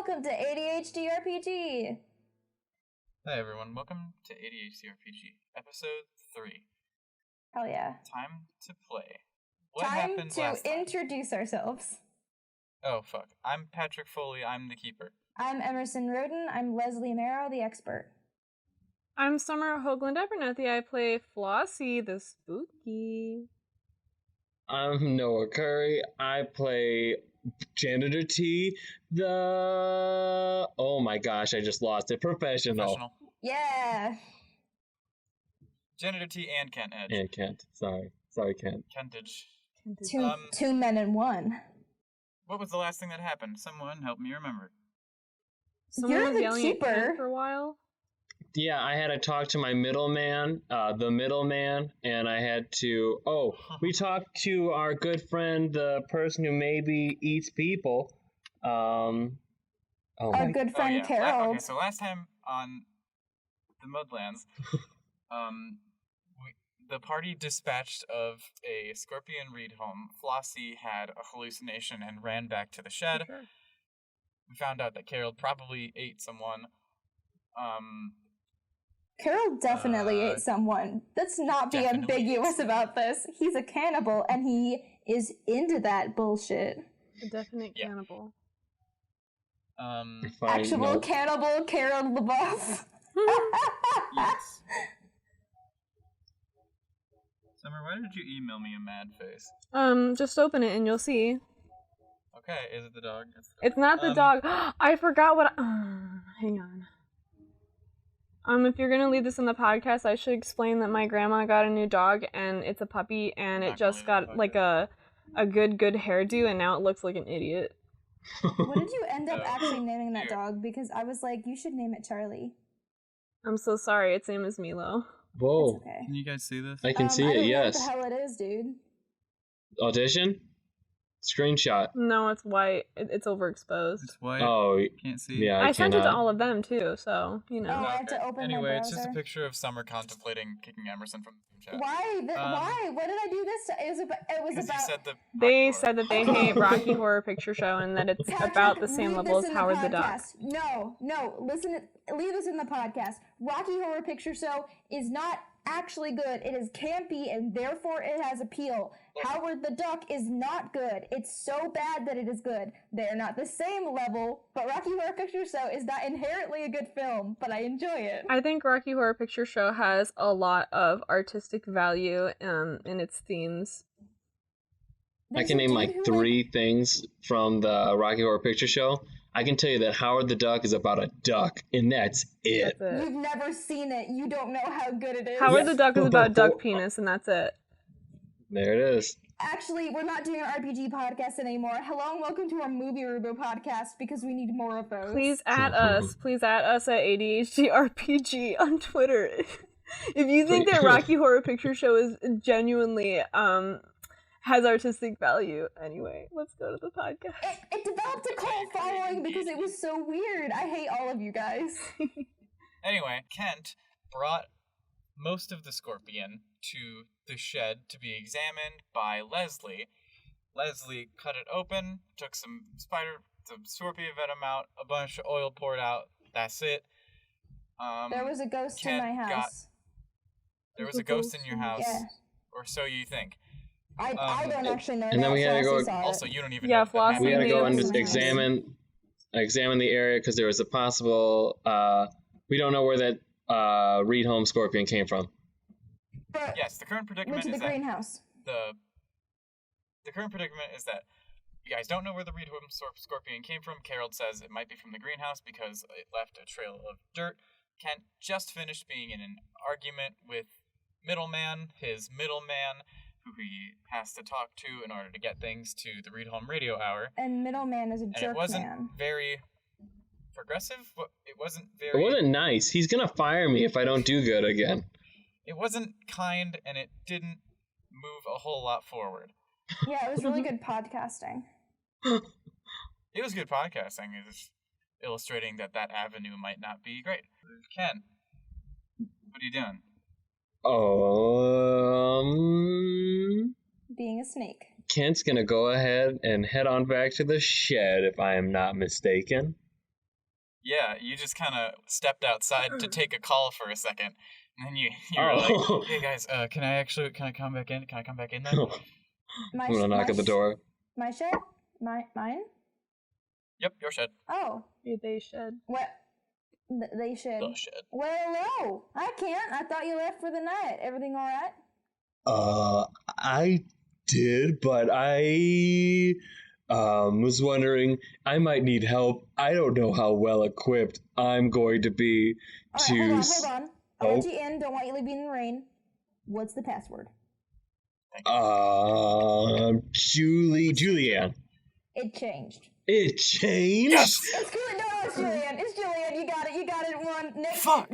welcome to ADHD RPG. Hi everyone, welcome to ADHD RPG, episode 3. Hell yeah. Time to play. What Time happened to last time? introduce ourselves. Oh fuck, I'm Patrick Foley, I'm the keeper. I'm Emerson Roden, I'm Leslie Marrow, the expert. I'm Summer Hoagland Abernathy, I play Flossie, the spooky. I'm Noah Curry, I play Janitor T, the... Oh my gosh, I just lost it. Professional. Yeah. Janitor T and Kent Edge. And Kent. Sorry, Kent. Kentage. Two men in one. What was the last thing that happened? Someone help me remember. Someone You're was the yelling at keeper. Kent for a while. Yeah, I had to talk to my middleman, and I had to... Oh, we talked to our good friend, the person who maybe eats people. Our good friend Carol. Okay, so last time on the Mudlands, the party dispatched of a scorpion Reedholm. Flossie had a hallucination and ran back to the shed. Sure. We found out that Carol probably ate someone. Carol definitely ate someone. Let's not be ambiguous about this. He's a cannibal, and he is into that bullshit. A definite cannibal. Actual cannibal Carol LaBeouf. Yes. Summer, why did you email me a mad face? Just open it and you'll see. Okay, is it the dog? It's not the dog. I forgot what hang on. If you're gonna leave this in the podcast, I should explain that my grandma got a new dog and it's a puppy and it just got like a good hairdo and now it looks like an idiot. What did you end up actually naming that dog? Because I was like, you should name it Charlie. I'm so sorry, its name is Milo. Whoa. It's okay. Can you guys see this? I can see I it, don't yes. know what the hell it is, dude. Audition? Screenshot. No, it's white. It's overexposed. It's white. Oh, Can't see. yeah, I sent it to cannot. all of them too, so you know. Oh, I have to open my Anyway, it's browser. just a picture of Summer contemplating kicking Emerson from the chat. Why? Why? What did I do this to? It was Because about... you said the They Rocky said that they hate Rocky Horror Picture Show and that it's Patrick, about the same leave level this as in the Howard the Duck. podcast. No, leave this in the podcast. Rocky Horror Picture Show is not actually good. It is campy and therefore it has appeal. Howard the Duck is not good. It's so bad that it is good. They're not the same level, but Rocky Horror Picture Show is not inherently a good film, but I enjoy it. I think Rocky Horror Picture Show has a lot of artistic value in its themes. I can name like 3 things from the Rocky Horror Picture Show. I can tell you that Howard the Duck is about a duck, and that's it. That's it. You've never seen it. You don't know how good it is. Howard the Duck is about duck penis, and that's it. There it is. Actually, we're not doing an RPG podcast anymore. Hello and welcome to our Movie Review podcast because we need more of those. Please add us. Please add us at ADHD RPG on Twitter. If you think that Rocky Horror Picture Show is genuinely has artistic value. Anyway, let's go to the podcast. It developed a cult following because it was so weird. I hate all of you guys. Anyway, Kent brought most of the scorpion to the shed to be examined by Leslie. Leslie cut it open, took some scorpion venom out, a bunch of oil poured out. That's it. There was a ghost in my house. There was a ghost in your house, Yeah. Or so you think. I don't actually know. And then we had to go. Also, you don't even Yeah, know. Flossie We had to go and Nice. examine the area because there was a possible. We don't know where that Reedholm scorpion came from. Yes, the current predicament Went to the is that greenhouse. the current predicament is that you guys don't know where the Reedholm scorpion came from. Carol says it might be from the greenhouse because it left a trail of dirt. Kent just finished being in an argument with his middleman, who he has to talk to in order to get things to the Reedholm Radio Hour. And middleman is a And jerk it wasn't man. very progressive. It wasn't It very... wasn't nice. He's gonna fire me if I don't do good again. It wasn't kind, and it didn't move a whole lot forward. Yeah, it was really good podcasting. It was good podcasting. It was illustrating that avenue might not be great. Ken, what are you doing? Being a snake. Kent's gonna go ahead and head on back to the shed, if I am not mistaken. Yeah, you just kind of stepped outside to take a call for a second, and then you were like, "Hey guys, can I come back in? Can I come back in then?" I'm gonna knock at the door. My shed? Mine? Yep, your shed. Oh. They shed. What? They shed. The shed. Well, no, I can't. I thought you left for the night. Everything all right? I did, but I was wondering, I might need help. I don't know how well equipped I'm going to be All to... right, hold on. I'll let you in. Don't want you leaving in the rain. What's the password? Julianne. It changed. It changed? Yes! It's good. No, it's Julianne. It's Julianne. You got it. You got it. One.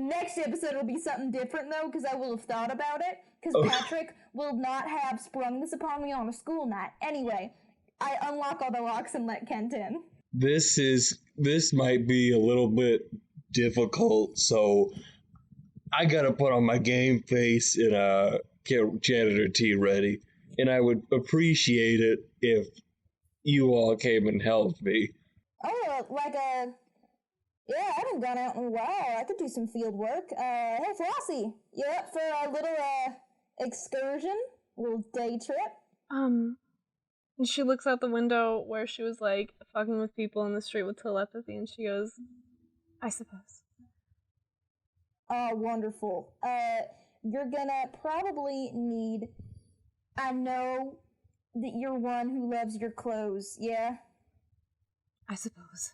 Next episode will be something different, though, because I will have thought about it. Because Patrick will not have sprung this upon me on a school night. Anyway, I unlock all the locks and let Kent in. This might be a little bit difficult, so I gotta put on my game face and get Janitor T ready. And I would appreciate it if you all came and helped me. Oh, yeah, I haven't gone out in a while. I could do some field work. Hey, Flossie, you up for a little, excursion? A little day trip? And she looks out the window where she was, like, fucking with people in the street with telepathy, and she goes, I suppose. Oh, wonderful. You're gonna probably need... I know that you're one who loves your clothes, yeah? I suppose.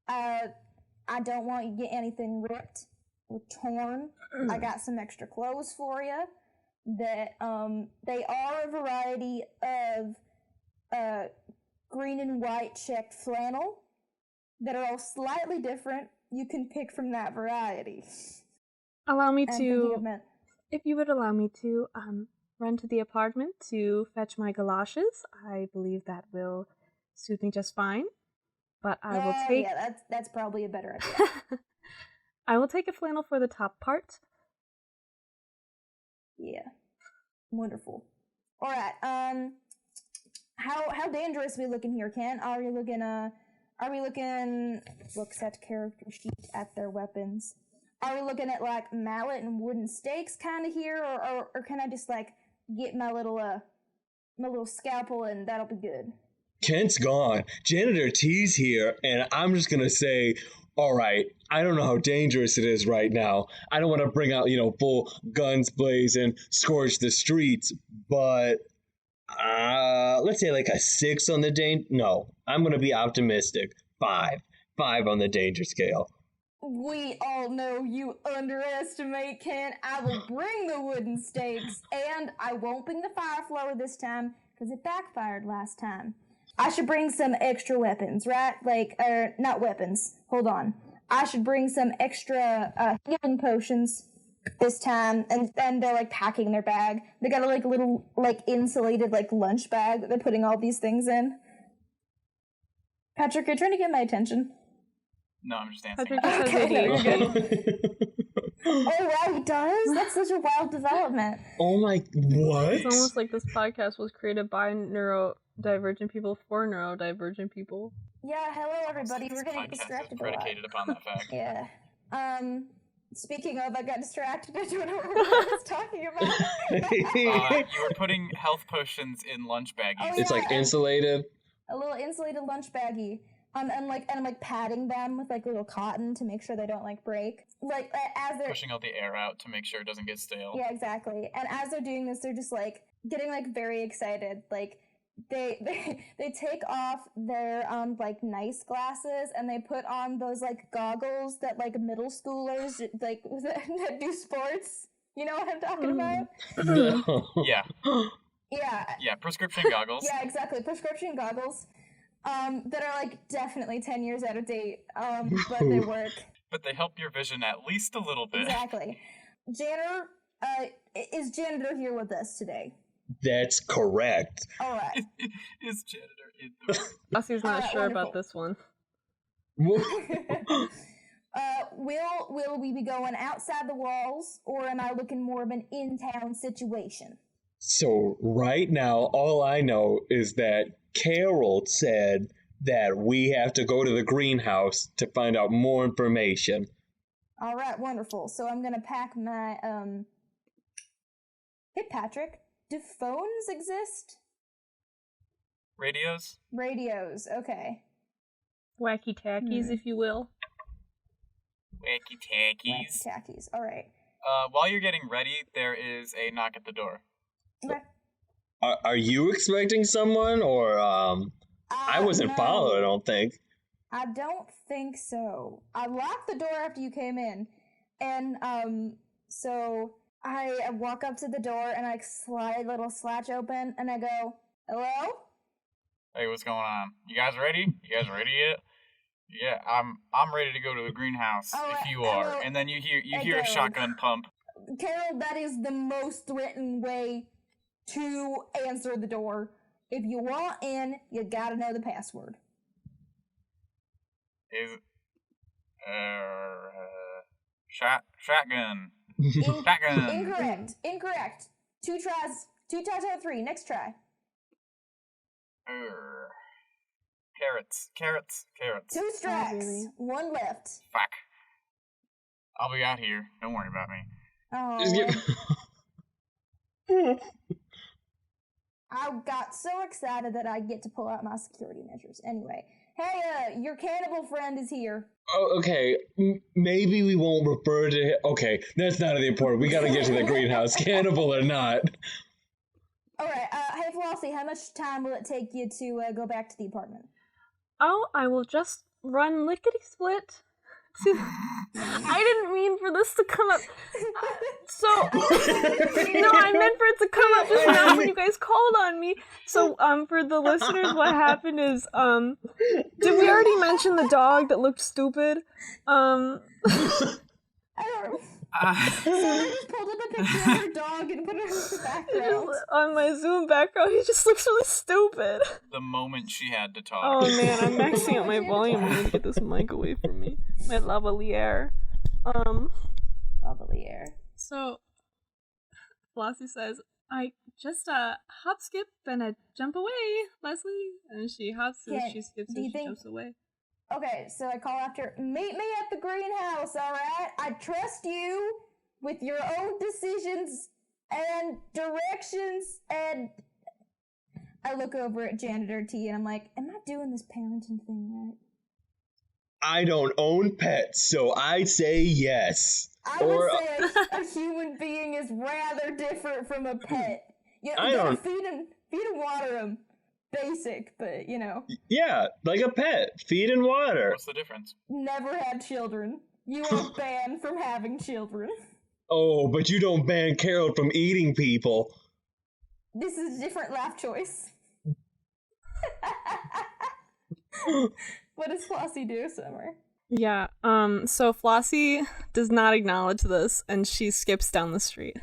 I don't want you to get anything ripped or torn. I got some extra clothes for you that, they are a variety of, green and white checked flannel that are all slightly different. You can pick from that variety. Allow me I'm to, thinking of it. if you would allow me to, run to the apartment to fetch my galoshes. I believe that will suit me just fine. But I will take... yeah, that's probably a better idea. I will take a flannel for the top part. Yeah. Wonderful. Alright, how dangerous are we looking here, Ken? Are we looking, looks at character sheet at their weapons. Are we looking at, like, mallet and wooden stakes kind of here, or can I just, like, get my little scalpel and that'll be good? Kent's gone. Janitor T's here, and I'm just gonna say, all right, I don't know how dangerous it is right now. I don't want to bring out, full guns blazing, scorch the streets, but let's say like a 6 on the No, I'm gonna be optimistic. 5 on the danger scale. We all know you underestimate, Ken. I will bring the wooden stakes, and I won't bring the fire flower this time, because it backfired last time. I should bring some extra weapons, right? Not weapons. Hold on. I should bring some extra healing potions this time, and they're, like, packing their bag. They got a, like, little, like, insulated, like, lunch bag that they're putting all these things in. Patrick, are you trying to get my attention? No, I'm just answering. Patrick just has Okay, ADHD. you're good. Oh, wow, he does? That's such a wild development. Oh my, what? It's almost like this podcast was created by neurodivergent people for neurodivergent people. Yeah, hello everybody. This We're getting podcast is distracted a lot. predicated upon that fact. Yeah. Speaking of, I got distracted. I don't know what I was talking about. You were putting health potions in lunch baggies. Oh, It's like insulated. A little insulated lunch baggie. And I'm like patting them with like little cotton to make sure they don't like break. Like as they're Pushing all the air out to make sure it doesn't get stale. Yeah, exactly. And as they're doing this, they're just like getting like very excited. Like they take off their like nice glasses and they put on those like goggles that like middle schoolers like that do sports. You know what I'm talking about? Yeah. Yeah. Yeah, prescription goggles. Yeah, exactly. Prescription goggles. That are like definitely 10 years out of date. But they work. But they help your vision at least a little bit. Exactly. Janitor, is Janitor here with us today? That's correct. All right. Is Janitor in the room? Busty's not sure wonderful. about this one. Will we be going outside the walls, or am I looking more of an in-town situation? So right now, all I know is that Carol said that we have to go to the greenhouse to find out more information. All right, wonderful. So I'm gonna pack my Hey Patrick, do phones exist? Radios? Radios. Okay. Wacky tackies, if you will. Wacky tackies. Tackies. All right. While you're getting ready, there is a knock at the door. Okay. Are you expecting someone, or I wasn't no. followed, I don't think. I don't think so. I locked the door after you came in, and so I walk up to the door and I slide a little slatch open, and I go, "Hello." Hey, what's going on? You guys ready? You guys ready yet? Yeah, I'm ready to go to the greenhouse if you are. And then you hear a shotgun pump. Carol, that is the most threatened way to answer the door. If you want in, you gotta know the password. Is shotgun. Shotgun. Incorrect. Two tries out of three. Next try. Carrots. Two strikes. One left. Fuck. I'll be out here. Don't worry about me. Oh. I got so excited that I get to pull out my security measures. Anyway, hey, your cannibal friend is here. Oh, okay. Maybe we won't refer to him. Okay, that's not the important. We gotta get to the greenhouse, cannibal or not. All right. Hey, Flossie, how much time will it take you to go back to the apartment? Oh, I will just run lickety-split. I didn't mean for this to come up. So, no, I meant for it to come up just now when you guys called on me. So, for the listeners, what happened is, did we already mention the dog that looked stupid? I don't. So I just pulled up a picture of your dog and put it in the background. On my Zoom background, he just looks really stupid. The moment she had to talk. Oh man, I'm maxing out my volume. I'm gonna get this mic away from me. My lavalier. Lavalier. So, Flossie says, I just hop, skip, and I jump away, Leslie. And she hops, and she skips, and she jumps away. Okay, so I call after, meet me at the greenhouse, alright? I trust you with your own decisions and directions, and I look over at Janitor T and I'm like, am I doing this parenting thing right? I don't own pets, so I say yes. I would say a human being is rather different from a pet. You gotta feed and water them. Basic, but you know. Yeah, like a pet. Feed and water. What's the difference? Never had children. You are banned from having children. Oh, but you don't ban Carol from eating people. This is a different laugh choice. What does Flossie do, Summer? Yeah, so Flossie does not acknowledge this, and she skips down the street.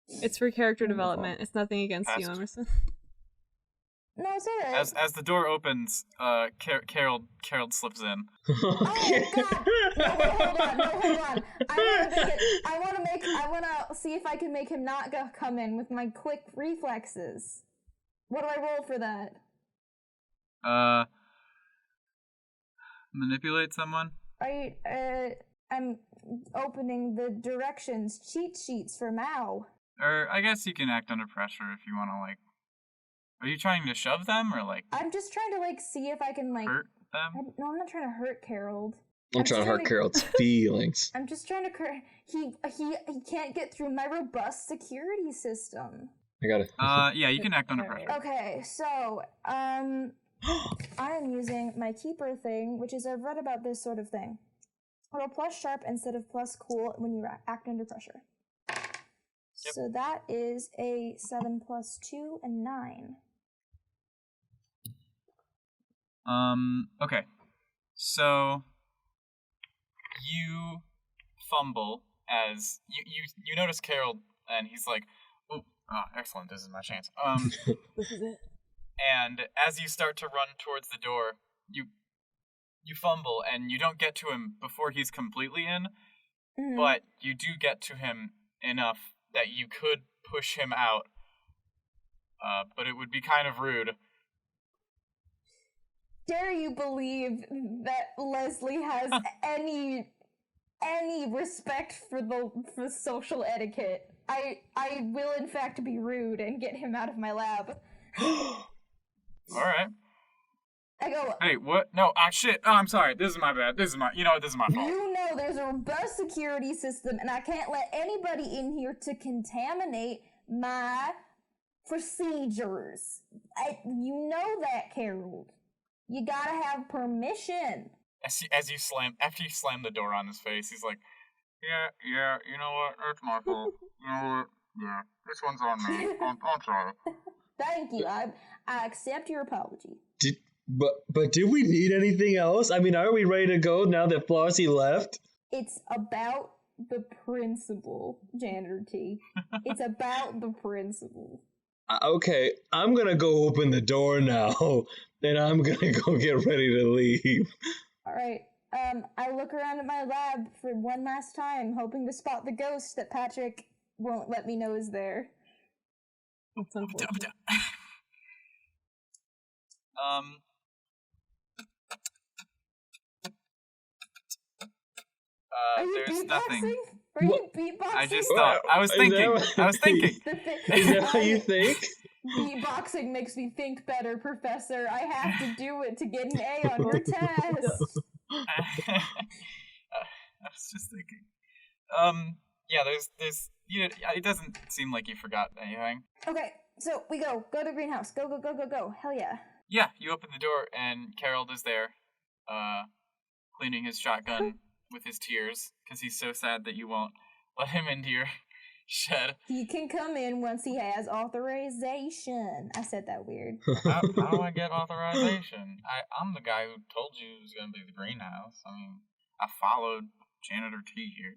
It's for character development. It's nothing against you, Emerson. No, it's alright. As the door opens, Carol slips in. Oh God! No, hold on. I wanna see if I can make him not come in with my quick reflexes. What do I roll for that? Manipulate someone? I'm opening the directions cheat sheets for Mao. Or I guess you can act under pressure if you want to, like... Are you trying to shove them, or, like... I'm just trying to, like, see if I can, like... Hurt them? No, I'm not trying to hurt Carol. I'm trying to hurt Carol's feelings. I'm just trying to... He can't get through my robust security system. I got it. Yeah, you can act under pressure. Okay, so, I am using my keeper thing, which is I've read about this sort of thing. Roll plus sharp instead of plus cool when you act under pressure. Yep. So that is a 7 plus 2 and 9. Okay. So you fumble as you notice Carol, and he's like, "Oh, excellent! This is my chance." This is it. And as you start to run towards the door, you fumble, and you don't get to him before he's completely in, but you do get to him enough that you could push him out. But it would be kind of rude. dare you believe that Leslie has any respect for the social etiquette? I will in fact be rude and get him out of my lab. All right. I go, Hey, what? No, shit. Oh, I'm sorry. This is my bad. This is my fault. you know there's a robust security system and I can't let anybody in here to contaminate my procedures. You know that, Carol. You gotta have permission. After you slam the door on his face, he's like, yeah, you know what? That's my fault. You know what? Yeah, this one's on me. I'm sorry. Thank you. I accept your apology. But did we need anything else? I mean, are we ready to go now that Flossie left? It's about the principle, Janitor T. It's about the principle. Okay, I'm gonna go open the door now, and I'm gonna go get ready to leave. All right. I look around at my lab for one last time, hoping to spot the ghost that Patrick won't let me know is there. That's unfortunate. Are you There's nothing. Are you beatboxing? I just thought. I was thinking. Is that how you think? Beatboxing makes me think better, Professor. I have to do it to get an A on your test. I was just thinking. Yeah. There's. It doesn't seem like you forgot anything. Okay, so we go to the greenhouse. Go. Hell yeah. Yeah. You open the door and Carol is there, cleaning his shotgun with his tears because he's so sad that you won't let him into your shed. He can come in once he has authorization. I said that weird. How do I get authorization? I'm the guy who told you it was going to be the greenhouse. I mean, I followed Janitor T here.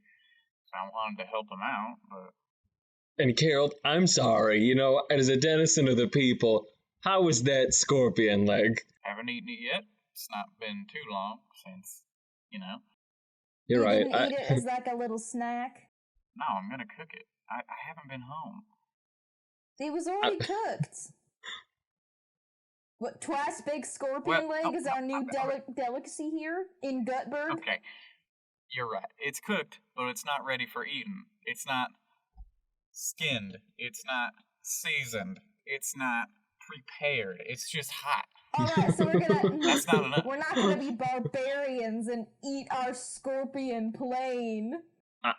So I wanted to help him out, but... And Carol, I'm sorry. You know, as a denizen of the people, how was that scorpion leg? Haven't eaten it yet. It's not been too long since, You're right. You didn't eat it as like a little snack? No, I'm going to cook it. I haven't been home. It was already cooked. What, twice big scorpion leg is our new delicacy here in Gutberg? Okay, you're right. It's cooked, but it's not ready for eating. It's not skinned. It's not seasoned. It's not prepared. It's just hot. Alright, so That's not enough. we're not gonna be barbarians and eat our scorpion plain.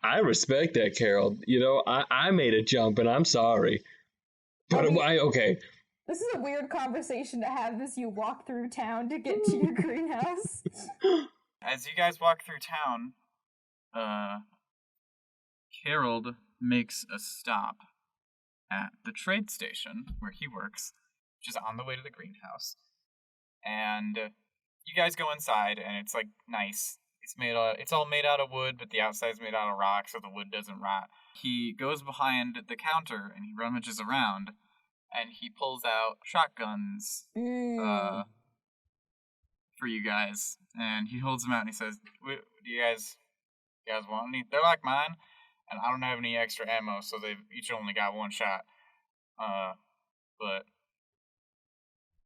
I respect that, Carol. You know, I made a jump, and I'm sorry. But okay. This is a weird conversation to have as you walk through town to get to your greenhouse. As you guys walk through town, Harold makes a stop at the trade station where he works, which is on the way to the greenhouse. And you guys go inside, and it's like nice. It's all made out of wood, but the outside's made out of rock, so the wood doesn't rot. He goes behind the counter and he rummages around, and he pulls out shotguns for you guys, and he holds them out and he says, "Do you guys want any? They're like mine, and I don't have any extra ammo, so they've each only got one shot. But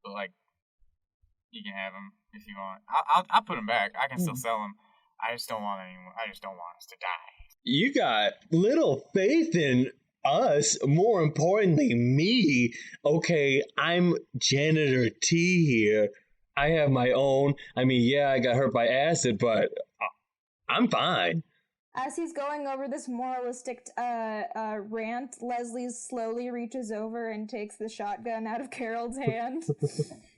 like, you can have them if you want. I'll put them back. I can still sell them. I just don't want anyone. I just don't want us to die." You got little faith in us. More importantly, me. Okay, I'm Janitor T here. I have my own. I mean, yeah, I got hurt by acid, but I'm fine. As he's going over this moralistic rant, Leslie slowly reaches over and takes the shotgun out of Carol's hand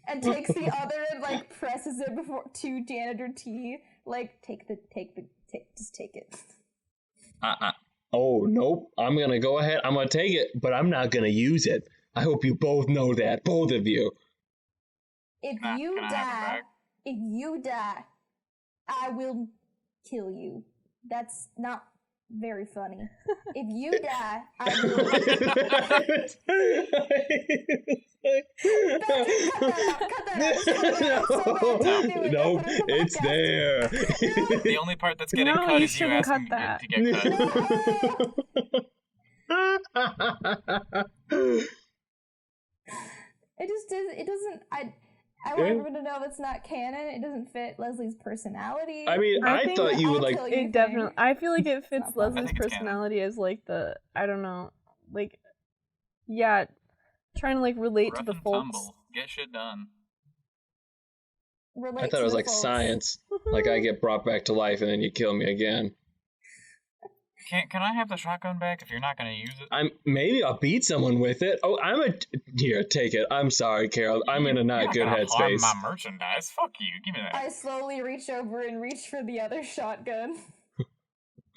and takes the other and like presses it to Janitor T. Like, just take it. Oh, nope. I'm going to go ahead. I'm going to take it, but I'm not going to use it. I hope you both know that. Both of you. If you die, I will kill you. That's not very funny. If you die, I will. Cut that out. Nope, it's there. The only part that's getting cut is you asking to get cut. It doesn't. I want everyone to know that's not canon. It doesn't fit Leslie's personality. I mean, I thought you would like. It definitely. I feel like it fits Leslie's it's personality as like I don't know, like, yeah, trying to like relate Rough to the and folks. tumble. Get shit done. Relate I thought it was like folks. science. Like I get brought back to life and then you kill me again. Can I have the shotgun back if you're not going to use it? Maybe I'll beat someone with it. Oh, here, take it. I'm sorry, Carol. I'm in a not good headspace. Harm my merchandise. Fuck you. Give me that. I slowly reach over and reach for the other shotgun.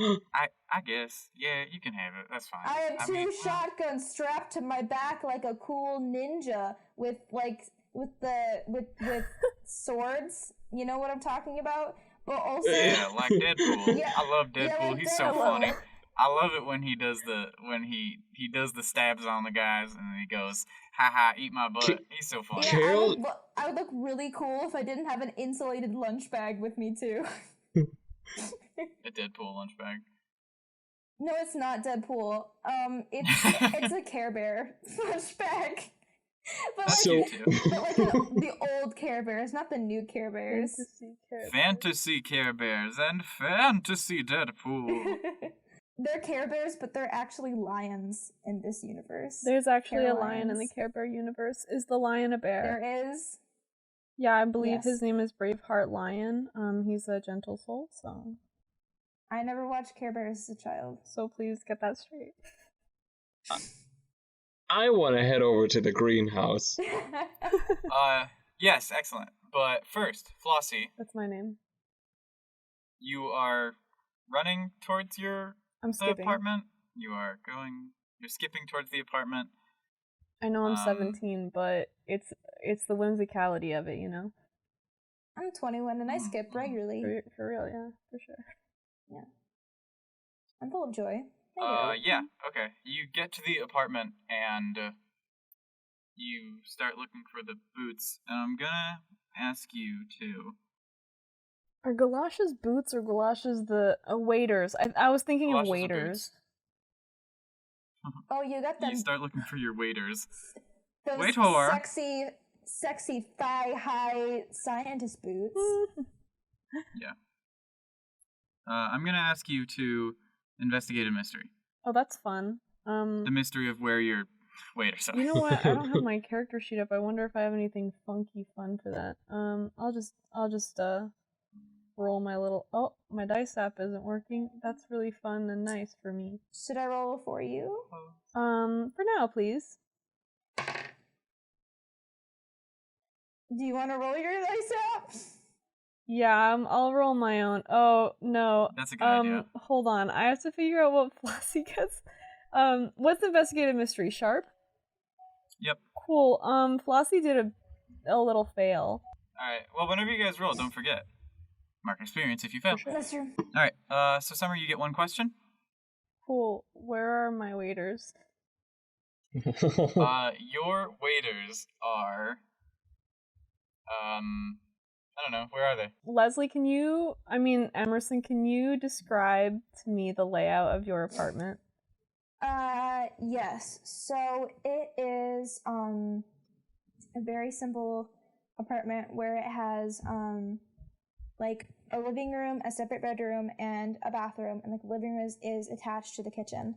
I guess. Yeah, you can have it. That's fine. I have two shotguns strapped to my back like a cool ninja with swords. You know what I'm talking about? But also, yeah, like Deadpool. Yeah. I love Deadpool. Yeah, like He's so Deadpool. funny. I love it when he does the stabs on the guys and then he goes, haha, eat my butt. He's so funny. Yeah, Carol- I would look really cool if I didn't have an insulated lunch bag with me too. A Deadpool lunch bag. No, it's not Deadpool. It's a Care Bear lunch bag. But like, So- but like the old Care Bears, not the new Care Bears. Fantasy Care Bears and Fantasy Deadpool. They're Care Bears, but they're actually lions in this universe. There's actually a Care lion in the lions. Care Bear universe. Is the lion a bear? There is. Yeah, I believe Yes. his name is Braveheart Lion. He's a gentle soul, so I never watched Care Bears as a child. please get that straight. I want to head over to the greenhouse. Yes, excellent. But first, Flossie, That's my name. you are running towards I'm the skipping. apartment. You're skipping towards the apartment. I know I'm 17, but it's the whimsicality of it, you know? I'm 21 and I skip regularly. For real, yeah, for sure. I'm full of joy. Yeah, okay. You get to the apartment and you start looking for the boots. And I'm gonna ask you to. Are galoshes boots or galoshes the waiters? I was thinking Galoshes of are waiters. Oh, you got them. You start looking for your waiters. Those Waiter. sexy thigh-high scientist boots. Yeah. I'm gonna ask you to investigate a mystery. Oh, that's fun. The mystery of where your waiters are. You know what? I don't have my character sheet up. I wonder if I have anything funky fun for that. I'll just roll my little. Oh, my dice app isn't working. That's really fun and nice for me. Should I roll for you? For now, please. Do you want to roll your dice app? Yeah, I'll roll my own. Oh no. That's a good idea. Hold on. I have to figure out what Flossie gets. What's the investigative mystery? Sharp? Yep. Cool. Flossie did a little fail. Alright, well, whenever you guys roll, don't forget. Mark experience if you fail. That's true. Alright, so Summer, you get one question. Cool. Where are my waiters? Your waiters are... I don't know, where are they? Leslie, Emerson, can you describe to me the layout of your apartment? Yes. So it is a very simple apartment where it has like a living room, a separate bedroom, and a bathroom, and like the living room is attached to the kitchen.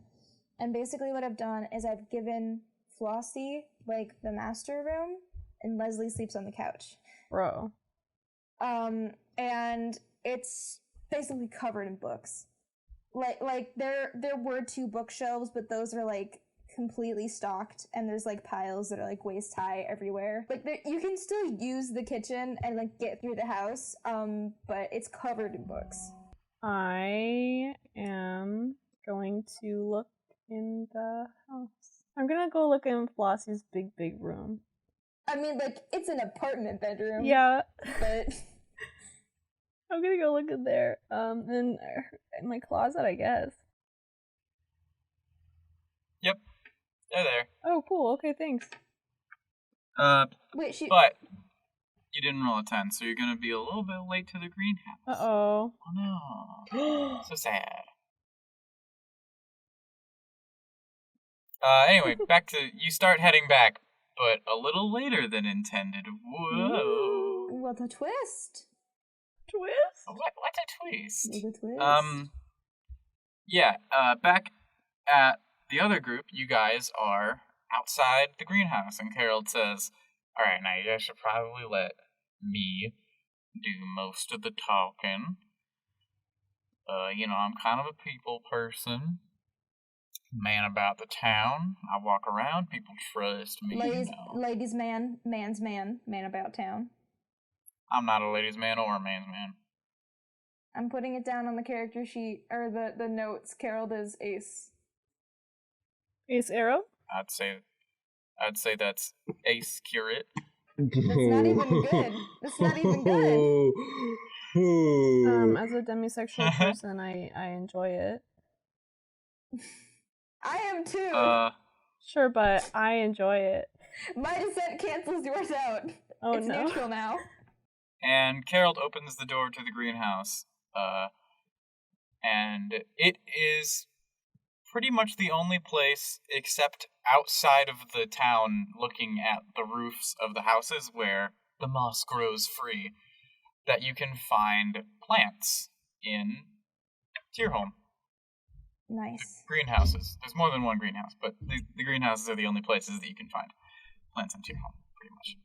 And basically what I've done is I've given Flossie like the master room, and Leslie sleeps on the couch. Bro. And it's basically covered in books. Like there were 2 bookshelves, but those are like completely stocked, and there's like piles that are like waist high everywhere. Like you can still use the kitchen and like get through the house, but it's covered in books. I am going to look in the house. I'm gonna go look in Flossie's big room. I mean, like, it's an apartment bedroom. Yeah. But I'm gonna go look in there. In my closet, I guess. Yep, they're there. Oh, cool. Okay, thanks. wait, But you didn't roll a 10, so you're gonna be a little bit late to the greenhouse. Uh-oh. Oh no. So sad. Anyway, back to, you start heading back. but a little later than intended. Whoa. Ooh, what a twist. Twist? What a twist. What a twist. Back at the other group, you guys are outside the greenhouse, and Carol says, all right, now you guys should probably let me do most of the talking. I'm kind of a people person. Man about the town. I walk around, people trust me. Ladies man, man's man, man about town. I'm not a ladies man or a man's man. I'm putting it down on the character sheet, or the notes. Carol is Ace. Ace Arrow? I'd say that's Ace Curate. That's not even good. That's not even good. As a demisexual person, I enjoy it. I am too. Sure, but I enjoy it. My dissent cancels yours out. Oh, it's no. neutral now. And Carol opens the door to the greenhouse. And it is pretty much the only place, except outside of the town, looking at the roofs of the houses where the moss grows free, that you can find plants in Tierholm. Nice. Greenhouses. There's more than one greenhouse, but the greenhouses are the only places that you can find plants in Tierholm, pretty much.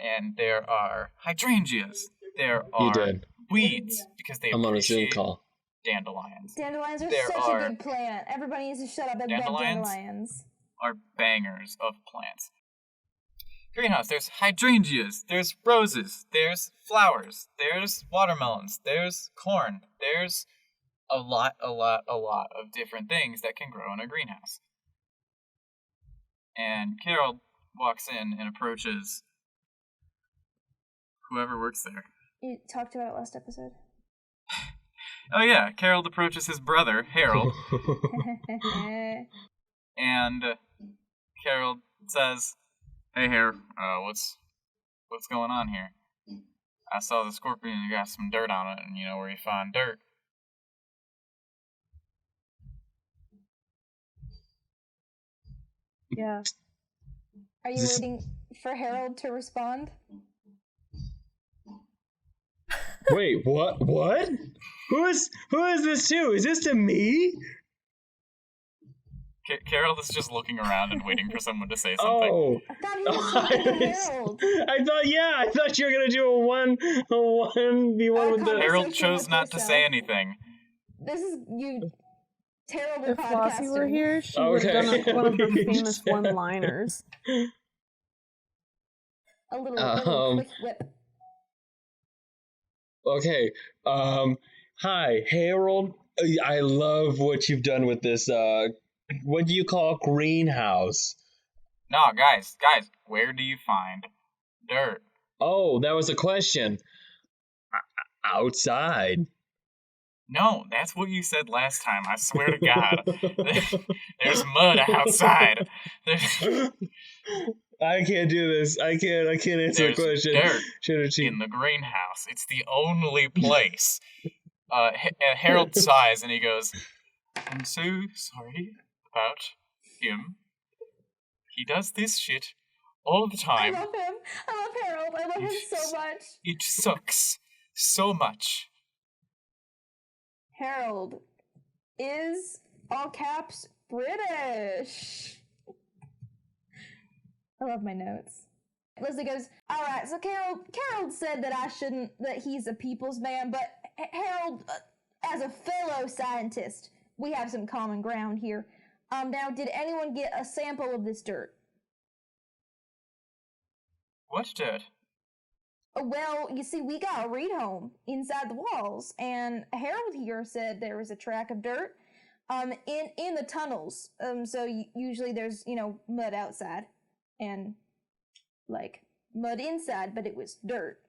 And there are hydrangeas. There are weeds, because they I'm on a Zoom appreciate call. Dandelions. Dandelions are There such are- a good plant. Everybody needs to shut up and love dandelions. Are bangers of plants. Greenhouse, there's hydrangeas, there's roses, there's flowers, there's watermelons, there's corn, there's a lot of different things that can grow in a greenhouse. And Carol walks in and approaches whoever works there. You talked about it last episode. Oh yeah, Carol approaches his brother, Harold, and Carol says, "Hey, Harold, what's going on here? I saw the scorpion and got some dirt on it, and you know where you find dirt." Yeah. Are you waiting for Harold to respond? Wait, what? What? Who is this to? Is this to me? Carol is just looking around and waiting for someone to say something. Oh, I thought he was talking to Harold. I thought you were gonna do a 1v1 with the. Harold chose not to say anything. This is you terrible If Flossie podcaster. were here, she would have done one of her famous one-liners. A little quick whip. Okay. Hi, Harold. I love what you've done with this. What do you call greenhouse? No, guys, where do you find dirt? Oh, that was a question. Outside. No, that's what you said last time. I swear to God. There's mud outside. I can't do this. I can't answer the question. Dirt in the greenhouse. It's the only place. Harold sighs and he goes, "I'm so sorry about him. He does this shit all the time. I love him. I love Harold. I love him so much. It sucks so much." Harold is, all caps, British. I love my notes. Leslie goes, all right, so Carol said that he's a people's man, but Harold, as a fellow scientist, we have some common ground here. Now, did anyone get a sample of this dirt? What dirt? Well, you see, we got a Reedholm inside the walls, and Harold here said there was a track of dirt, in the tunnels. So usually there's, mud outside, and, mud inside, but it was dirt.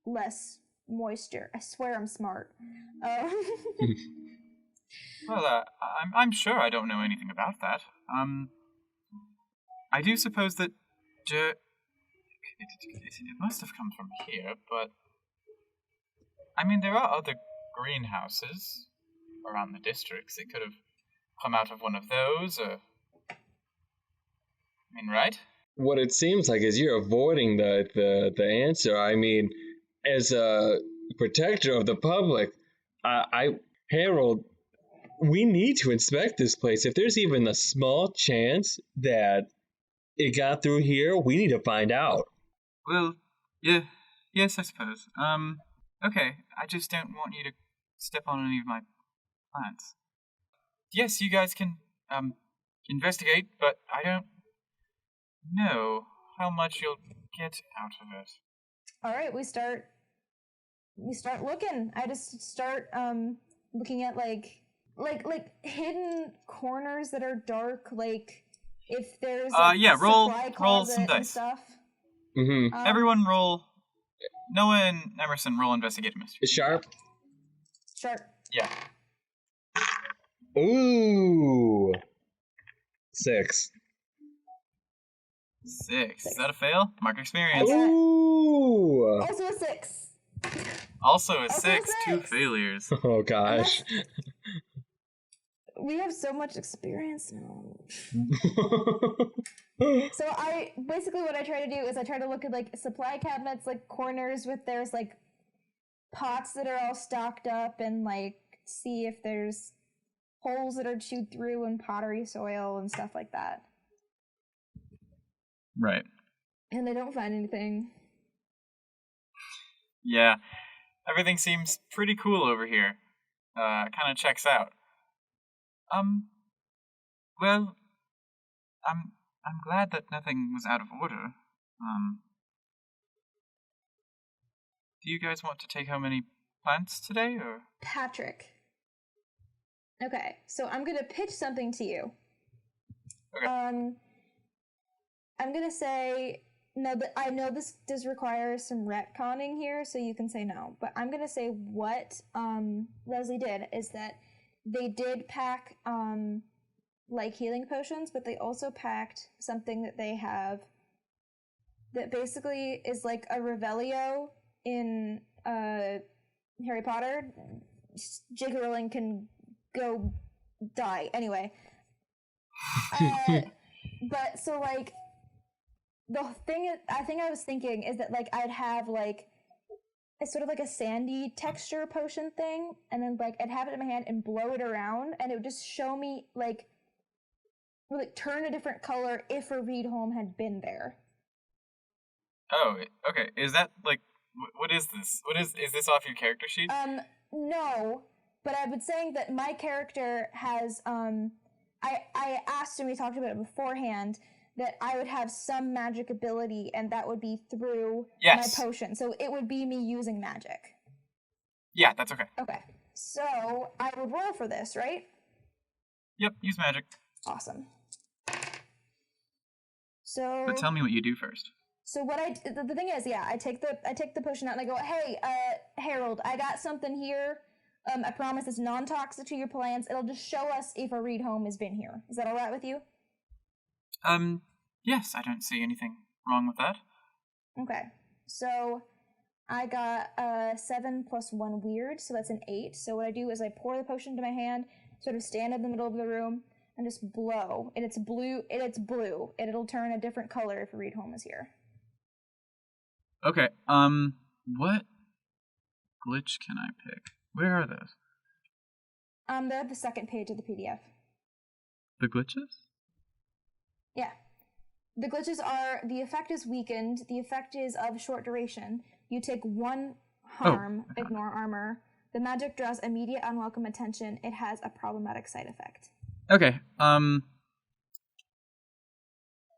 Less moisture. I swear I'm smart. Well, I'm sure I don't know anything about that. I do suppose that dirt... It must have come from here, but... I mean, there are other greenhouses around the districts. It could have come out of one of those, or... I mean, right? What it seems like is you're avoiding the answer. I mean, as a protector of the public, Harold, we need to inspect this place. If there's even a small chance that it got through here, we need to find out. Well, yeah, yes, I suppose. Okay, I just don't want you to step on any of my plants. Yes, you guys can, investigate, but I don't know how much you'll get out of it. All right, we start looking. I just start looking at like hidden corners that are dark, like if there's roll supply some closet and dice. stuff. Mm-hmm. Everyone roll. Noah and Emerson roll investigate mystery. Sharp. Sharp. Yeah. Ooh. 6. 6. Is that a fail? Mark experience. Ooh. Also a 6. Also a 6. 2 failures. Oh gosh. We have so much experience now. So what I try to do is I try to look at like supply cabinets, like corners with there's like pots that are all stocked up, and like see if there's holes that are chewed through in pottery soil and stuff like that. Right. And I don't find anything. Yeah. Everything seems pretty cool over here. Kind of checks out. Well, I'm glad that nothing was out of order. Do you guys want to take home any plants today, or? Patrick. Okay, so I'm gonna pitch something to you. Okay. I'm gonna say no, but I know this does require some retconning here, so you can say no. But I'm gonna say what Leslie did is that they did pack like healing potions, but they also packed something that they have that basically is like a Revelio in Harry Potter. J.K. Rowling can go die anyway. But so like the thing I was thinking is that like I'd have like it's sort of like a sandy texture potion thing, and then like I'd have it in my hand and blow it around, and it would just show me like turn a different color if a Reedholm had been there. Oh, okay. Is that like what is this? Is this off your character sheet? No, but I've been saying that my character has I asked when we talked about it beforehand that I would have some magic ability, and that would be through my potion. So it would be me using magic. Yeah, that's okay. Okay. So I would roll for this, right? Yep, use magic. Awesome. So But tell me what you do first. So what the thing is, yeah, I take the potion out and I go, hey, Harold, I got something here. I promise it's non-toxic to your plants. It'll just show us if a Reedholm has been here. Is that all right with you? Yes, I don't see anything wrong with that. Okay, so I got 7 + 1 weird, so that's an 8. So what I do is I pour the potion into my hand, sort of stand in the middle of the room, and just blow. And it's blue, and it'll turn a different color if a Reedholm is here. Okay, what glitch can I pick? Where are those? They're at the second page of the PDF. The glitches? Yeah. The glitches are, the effect is weakened, the effect is of short duration, you take 1 harm, ignore armor, the magic draws immediate unwelcome attention, it has a problematic side effect. Okay,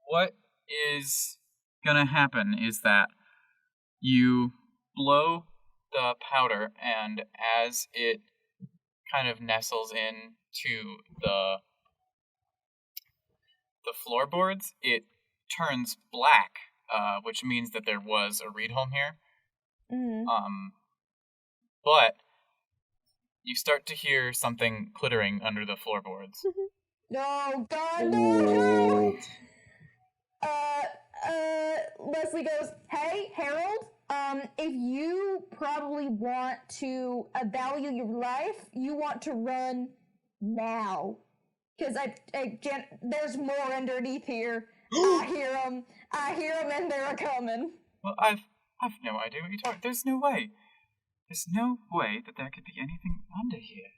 what is gonna happen is that you blow the powder, and as it kind of nestles into the floorboards, it turns black, which means that there was a Reedholm here. Mm-hmm. But you start to hear something clittering under the floorboards. Oh, God, no! Leslie goes, hey, Harold, if you probably want to value your life, you want to run now. Because there's more underneath here. I hear them, and they're a-coming. Well, I've no idea what you're talking. There's no way. There's no way that there could be anything under here.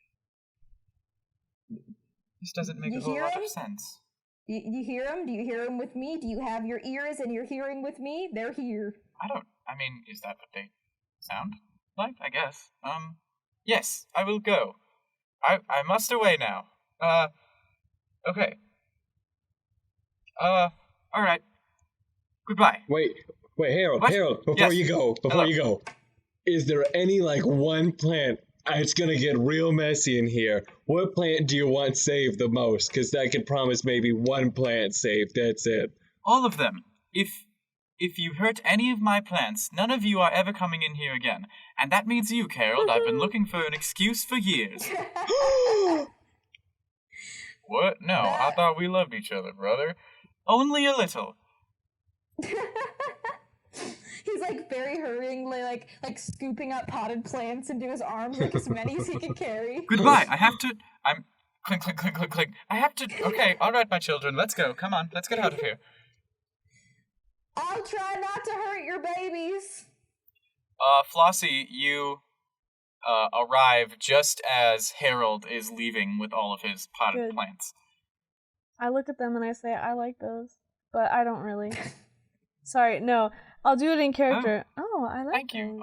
This doesn't make a whole lot of sense. You hear them? Do you hear them with me? Do you have your ears and your hearing with me? They're here. I mean, is that what they sound like? I guess. Yes, I will go. I must away now. Okay. Alright. Goodbye. Wait, Harold, What? Harold, before Yes. you go, is there any, one plant? It's gonna get real messy in here. What plant do you want saved the most? Because I can promise maybe one plant saved, that's it. All of them. If you hurt any of my plants, none of you are ever coming in here again. And that means you, Carol. I've been looking for an excuse for years. What? No, I thought we loved each other, brother. Only a little. He's very hurriedly, like scooping up potted plants into his arms, as many as he can carry. Goodbye. I'm clink, clink, clink, clink, clink. I have to. Okay, all right, my children. Let's go. Come on, let's get out of here. I'll try not to hurt your babies. Flossie, you arrive just as Harold is leaving with all of his potted Good. plants. I look at them and I say, I like those, but I don't really. Sorry, no. I'll do it in character. Oh, I like Thank you.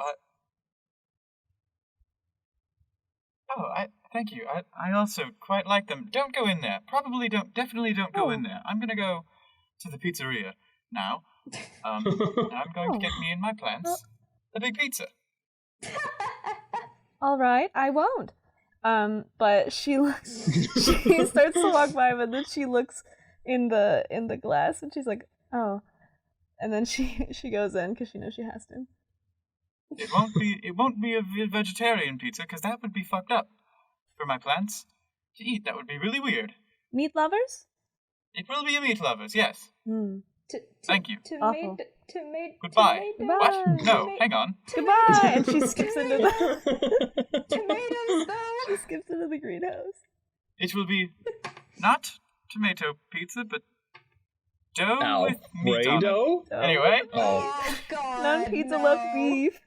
those. Thank you. I also quite like them. Don't go in there. Definitely don't go in there. I'm gonna go to the pizzeria now. And I'm going to get me and my plants a big pizza. All right, I won't. But she looks. She starts to walk by, but then she looks in the glass, and she's like, "Oh," and then she goes in because she knows she has to. It won't be a vegetarian pizza because that would be fucked up for my plants to eat. That would be really weird. Meat lovers? It will be a meat lovers, yes. Thank you. Awful. Goodbye. Tomato. What? No, hang on. Goodbye. And she skips into the. Tomatoes, though. She skips into the greenhouse. It will be not tomato pizza, but dough with meat on it. Alfredo? Anyway, Oh, God. Non-pizza no. left beef.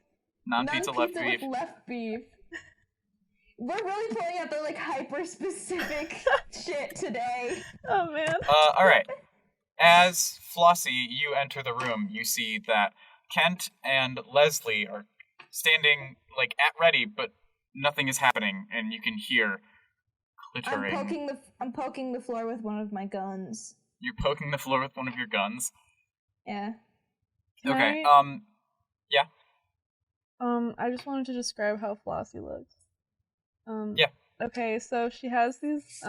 non-pizza left beef. with left beef. We're really pulling out the hyper-specific shit today. Oh man. Alright. As Flossie, you enter the room, you see that Kent and Leslie are standing, at ready, but nothing is happening, and you can hear clittering. I'm poking the floor with one of my guns. You're poking the floor with one of your guns? Yeah. Okay, yeah. I just wanted to describe how Flossie looks. Yeah. Okay, so she has these,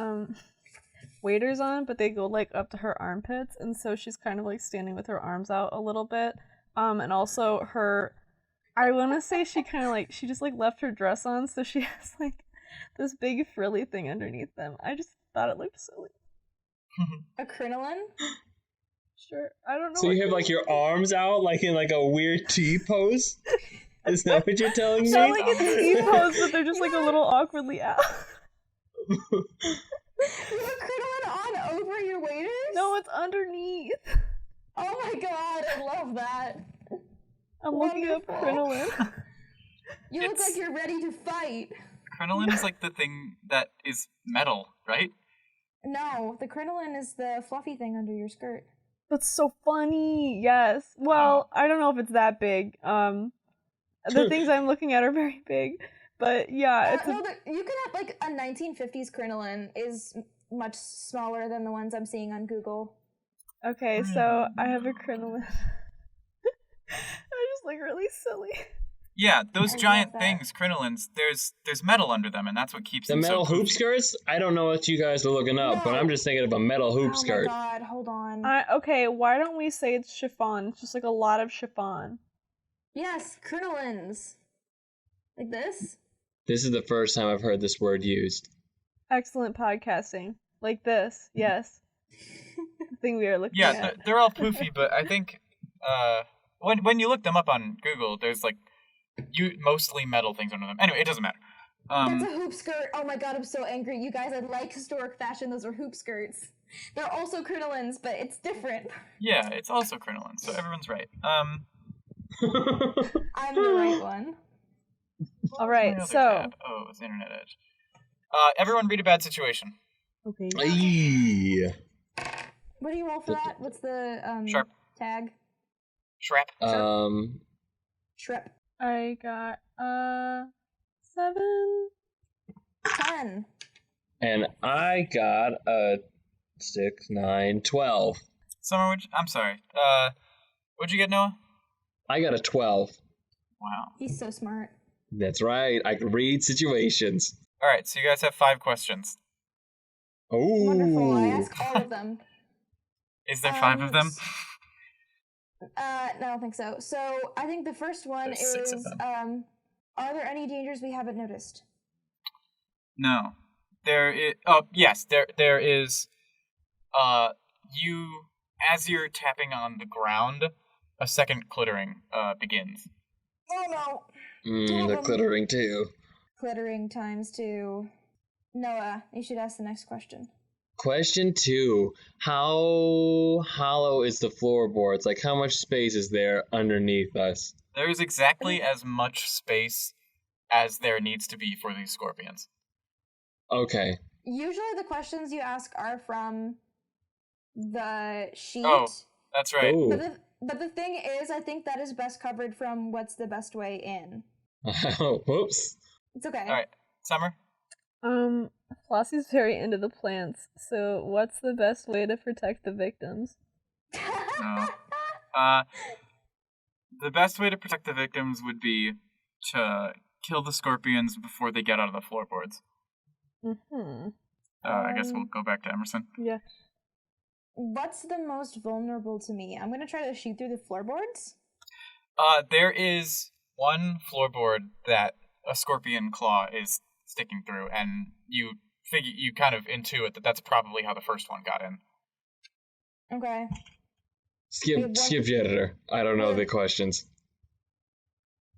waders on, but they go, up to her armpits, and so she's kind of, standing with her arms out a little bit. And also I want to say she kind of, she just, left her dress on, so she has, this big frilly thing underneath them. I just thought it looked silly. A crinoline? Sure. I don't know. So you have your arms out in a weird T pose? Is that what you're telling me? Not like a T pose, but they're just a little awkwardly out. You have a crinoline on over your waders? No, it's underneath. Oh my god, I love that. I'm looking up Wonderful. crinoline. You look like you're ready to fight. Crinoline is the thing that is metal, right? No, the crinoline is the fluffy thing under your skirt. That's so funny. Yes. Well, I don't know if it's that big. The things I'm looking at are very big. But yeah, it's you can have a 1950s crinoline is much smaller than the ones I'm seeing on Google. okay. So I have a crinoline. I just really silly. Yeah, those I giant love that. things, crinolines, there's metal under them, and that's what keeps The them metal so hoop poofy. skirts? I don't know what you guys are looking up, but No. I'm just thinking of a metal hoop skirt. Oh my god, hold on. Okay, why don't we say it's chiffon? It's just a lot of chiffon. Yes, crinolines. Like this? This is the first time I've heard this word used. Excellent podcasting. Like this, yes. The thing we are looking Yeah, at. they're all poofy, but I think when you look them up on Google, there's mostly metal things under them. Anyway, it doesn't matter. That's a hoop skirt. Oh my god, I'm so angry. You guys, I like historic fashion. Those are hoop skirts. They're also crinolines, but it's different. Yeah, it's also crinoline, so everyone's right. I'm the right one. All right, so oh, it's Internet Edge. Everyone read a bad situation. okay. Aye. What do you roll for that? What's the Sharp. tag? Shrap. Shrep. I got 7. 10. And I got a 6, 9, 12. Summer, I'm sorry. What'd you get, Noah? I got a 12. Wow. He's so smart. That's right. I can read situations. All right, so you guys have 5 questions. Oh. Wonderful. I ask all of them. Is there 5 of them? No, I don't think so. So I think the first one There's 6 of is them. are there any dangers we haven't noticed? No. There is. Oh, yes. There is. You, as you're tapping on the ground, a second clittering begins. Oh no. They're clittering too. Clittering times 2. Noah, you should ask the next question. Question 2. How hollow is the floorboards? Like, how much space is there underneath us? There is exactly as much space as there needs to be for these scorpions. Okay. Usually the questions you ask are from the sheet. Oh, that's right. Ooh. But the thing is, I think that is best covered from what's the best way in. Whoops. It's okay. All right, Summer. Flossie's very into the plants, so what's the best way to protect the victims? No. The best way to protect the victims would be to kill the scorpions before they get out of the floorboards. Mm-hmm. I guess we'll go back to Emerson. Yeah. What's the most vulnerable to me? I'm gonna try to shoot through the floorboards. There is one floorboard that a scorpion claw is sticking through, and you kind of intuit that that's probably how the first one got in. Okay. Skip janitor. I don't know the questions.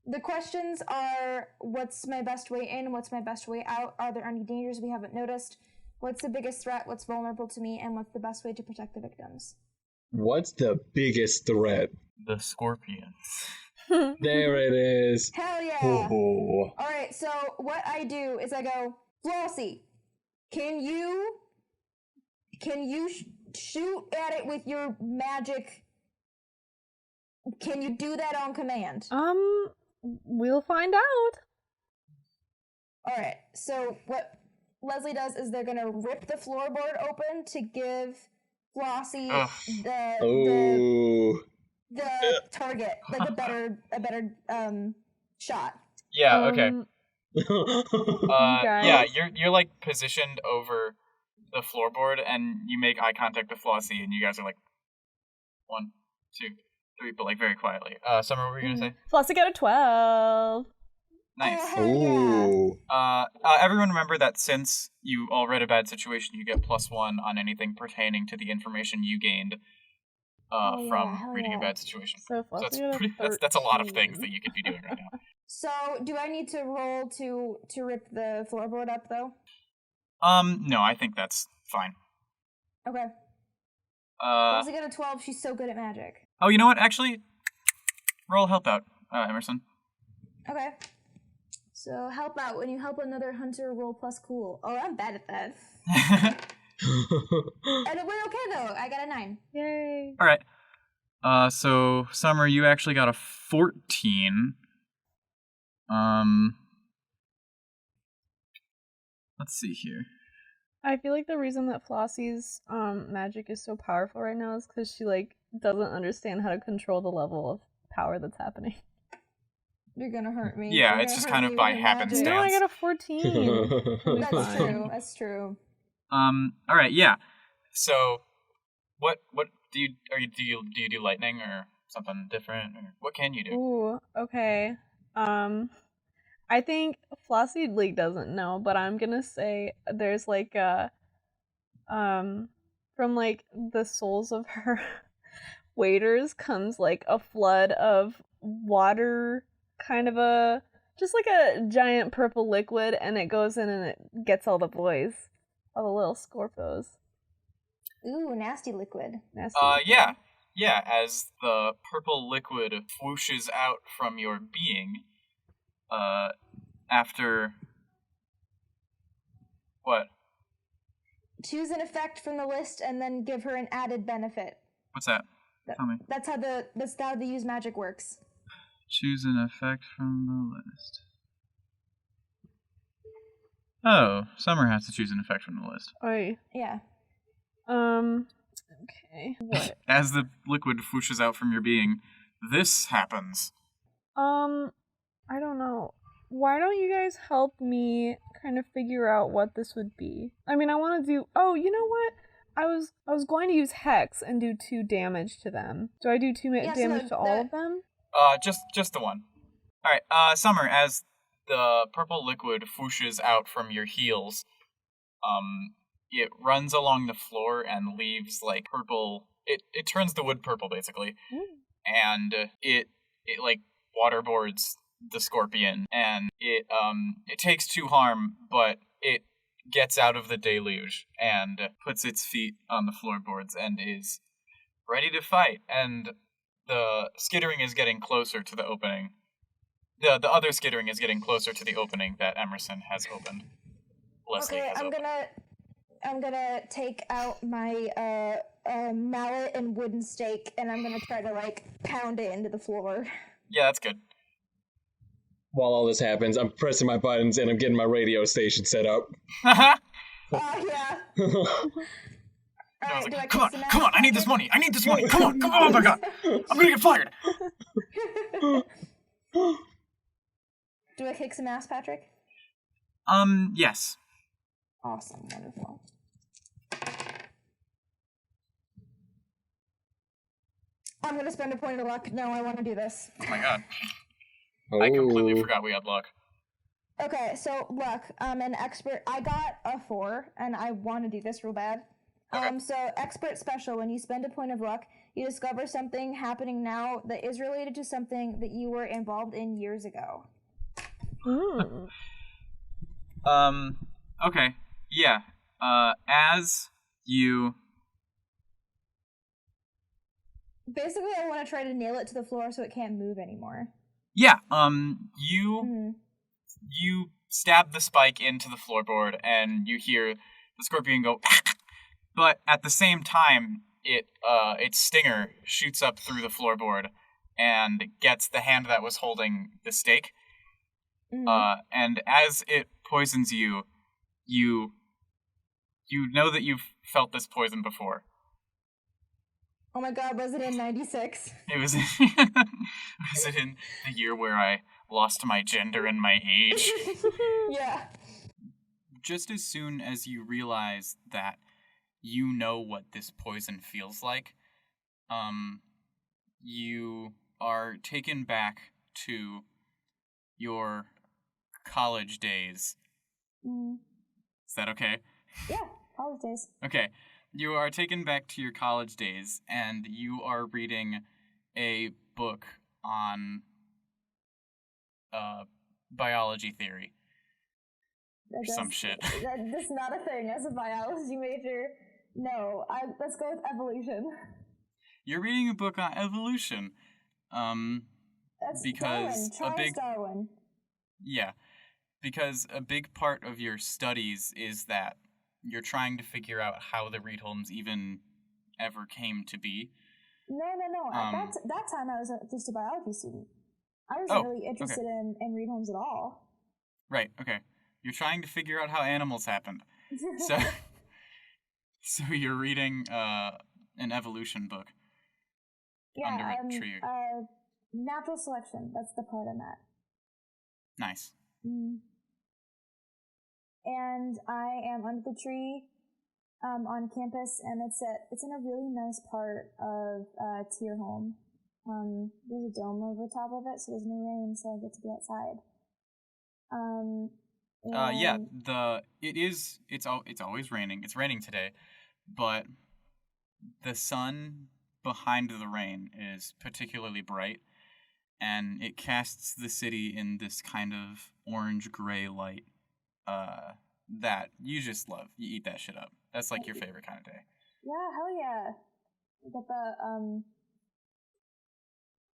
The questions are, what's my best way in? What's my best way out? Are there any dangers we haven't noticed? What's the biggest threat? What's vulnerable to me? And what's the best way to protect the victims? What's the biggest threat? The scorpions. There it is. Hell yeah! Oh. All right, so what I do is I go, Flossie, can you shoot at it with your magic? Can you do that on command? We'll find out. All right, so what Leslie does is they're gonna rip the floorboard open to give Flossie the target, like a better shot. Yeah. Okay. Guys. Yeah, you're like positioned over the floorboard, and you make eye contact with Flossie, and you guys are like 1, 2, 3, but like very quietly. Summer, what were you gonna say? Flossie got a 12. Nice. Ooh. Everyone remember that since you all read a bad situation, you get +1 on anything pertaining to the information you gained from reading a bad situation. So that's a lot of things that you could be doing right now. So, do I need to roll to rip the floorboard up, though? No, I think that's fine. Okay. Leslie got a 12. She's so good at magic. Oh, you know what? Actually, roll help out, Emerson. Okay. So, help out. When you help another hunter, roll plus cool. Oh, I'm bad at that. And it went okay, though. I got a 9. Yay. All right. So, Summer, you actually got a 14. Let's see here. I feel like the reason that Flossie's magic is so powerful right now is because she like doesn't understand how to control the level of power that's happening. You're gonna hurt me. Yeah, it's just kind of by happenstance. No, I got a 14. That's true. That's true. All right, yeah. So, what do you do lightning or something different, or what can you do? Ooh, okay. I think Flossie like doesn't know, but I'm gonna say there's like a from like the souls of her waiters comes like a flood of water, kind of just like a giant purple liquid, and it goes in and it gets all the boys, all the little Scorpos. Ooh, nasty liquid. Nasty. Yeah, as the purple liquid whooshes out from your being, after... What? Choose an effect from the list and then give her an added benefit. What's that? Tell me. That's how the use magic works. Choose an effect from the list. Oh, Summer has to choose an effect from the list. Oi. Yeah. Okay. What? As the liquid whooshes out from your being, this happens. I don't know. Why don't you guys help me kind of figure out what this would be? I mean, I want to do... Oh, you know what? I was going to use Hex and do 2 damage to them. Do I do 2 damage to all of them? Just the one. Alright, Summer, as the purple liquid whooshes out from your heels, it runs along the floor and leaves, like, purple... It turns the wood purple, basically. And it like, waterboards the scorpion, and it takes 2 harm, but it gets out of the deluge and puts its feet on the floorboards and is ready to fight. And the skittering is getting closer to the opening. The other skittering is getting closer to the opening that Emerson has opened. Leslie has opened. I'm gonna take out my mallet and wooden stake, and I'm gonna try to, like, pound it into the floor. Yeah, that's good. While all this happens, I'm pressing my buttons and I'm getting my radio station set up. Yeah. Alright, come on, I need this money, come on, oh my god, I'm gonna get fired! Do I kick some ass, Patrick? Yes. Awesome, wonderful. I'm gonna spend a point of luck. No, I want to do this. Oh my god. I completely forgot we had luck. Okay, so luck. I'm an expert. I got a 4, and I want to do this real bad. Okay. So expert special. When you spend a point of luck, you discover something happening now that is related to something that you were involved in years ago. Okay. Yeah. As you... Basically, I want to try to nail it to the floor so it can't move anymore. Yeah, you stab the spike into the floorboard, and you hear the scorpion go, but at the same time, its stinger shoots up through the floorboard and gets the hand that was holding the stake. And as it poisons you, you know that you've felt this poison before. Oh my god, was it in 96? It was was it in the year where I lost my gender and my age? Yeah. Just as soon as you realize that you know what this poison feels like, you are taken back to your college days. Is that okay? Yeah, college days. Okay. You are taken back to your college days, and you are reading a book on biology theory. Some shit. That's not a thing as a biology major. No, let's go with evolution. You're reading a book on evolution. That's because Darwin. Yeah, because a big part of your studies is that you're trying to figure out how the Reedholms even ever came to be. No. At that time, I was just a biology student. I wasn't really interested in Reedholms at all. Right, okay. You're trying to figure out how animals happened. So you're reading an evolution book under a tree. Natural selection. That's the part I'm at. Nice. And I am under the tree on campus, and it's in a really nice part of Tier Home. There's a dome over top of it, so there's no rain, so I get to be outside. It's always raining. It's raining today, but the sun behind the rain is particularly bright, and it casts the city in this kind of orange-gray light that you just love. You eat that shit up. That's like your favorite kind of day. Yeah, hell yeah.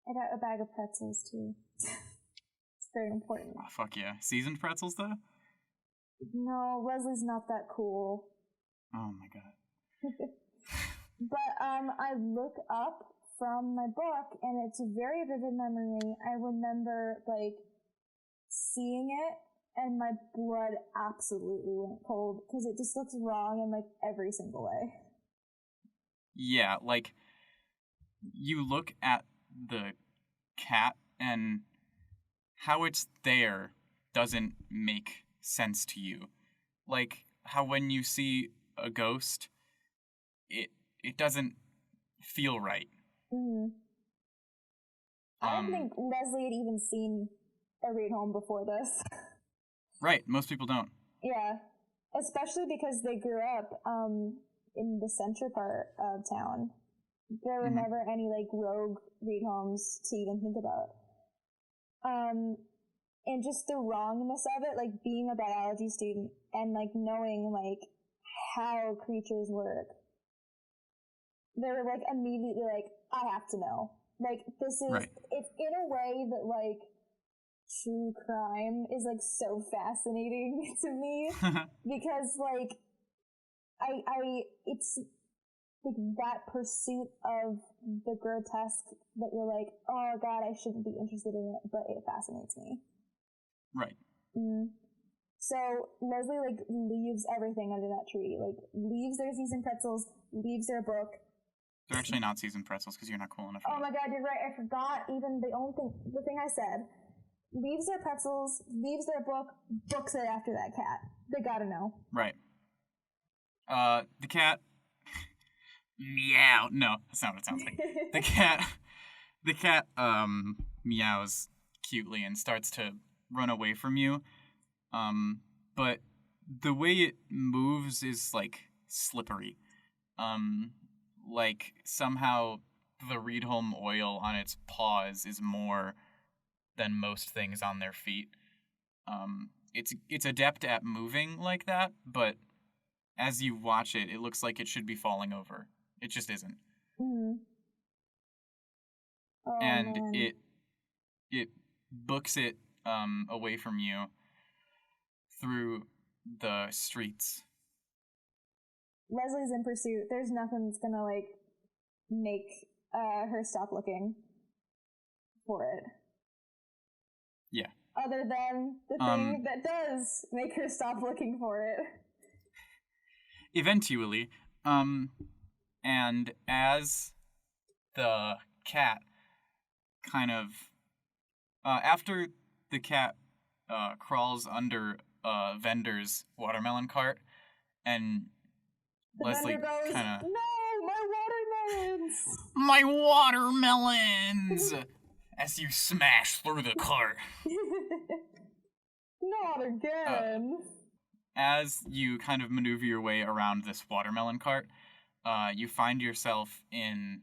I got a bag of pretzels too. It's very important. Oh, fuck yeah. Seasoned pretzels, though? No, Leslie's not that cool. Oh my god. But I look up from my book, and it's a very vivid memory. I remember, like, seeing it, and my blood absolutely went cold, because it just looks wrong in, like, every single way. Yeah, like, you look at the cat, and how it's there doesn't make sense to you. Like, how when you see a ghost, it doesn't feel right. Mm-hmm. I don't think Leslie had even seen a Reedholm before this. Right, most people don't. Yeah, especially because they grew up in the center part of town. There were never any, like, rogue Reedholms to even think about. And just the wrongness of it, like, being a biology student and, like, knowing, like, how creatures work. They were, like, immediately like, I have to know. Like, this is, Right. It's in a way that, like, true crime is, like, so fascinating to me. Because, like, it's, like, that pursuit of the grotesque that you're like, oh god, I shouldn't be interested in it, but it fascinates me. Right. So Leslie, like, leaves everything under that tree. Like, leaves their seasoned pretzels, leaves their book. They're actually not seasoned pretzels because you're not cool enough for Oh my god, you're right. I forgot even the thing I said. Leaves their pretzels, leaves their book, books it after that cat. They gotta know. Right. The cat... Meow. No, that's not what it sounds like. The cat, meows cutely and starts to run away from you. But the way it moves is, like, slippery. Like, somehow the Reedholm oil on its paws is more than most things on their feet. It's adept at moving like that, but as you watch it, it looks like it should be falling over. It just isn't. Mm-hmm. Oh, And man. it books it away from you through the streets. Leslie's in pursuit. There's nothing that's gonna, like, make her stop looking for it. Yeah. Other than the thing that does make her stop looking for it. Eventually, and as the cat kind of after the cat crawls under a vendor's watermelon cart, and The Leslie vendor goes, kind of, no, my watermelons! my watermelons! As you smash through the cart. Not again. As you kind of maneuver your way around this watermelon cart, you find yourself in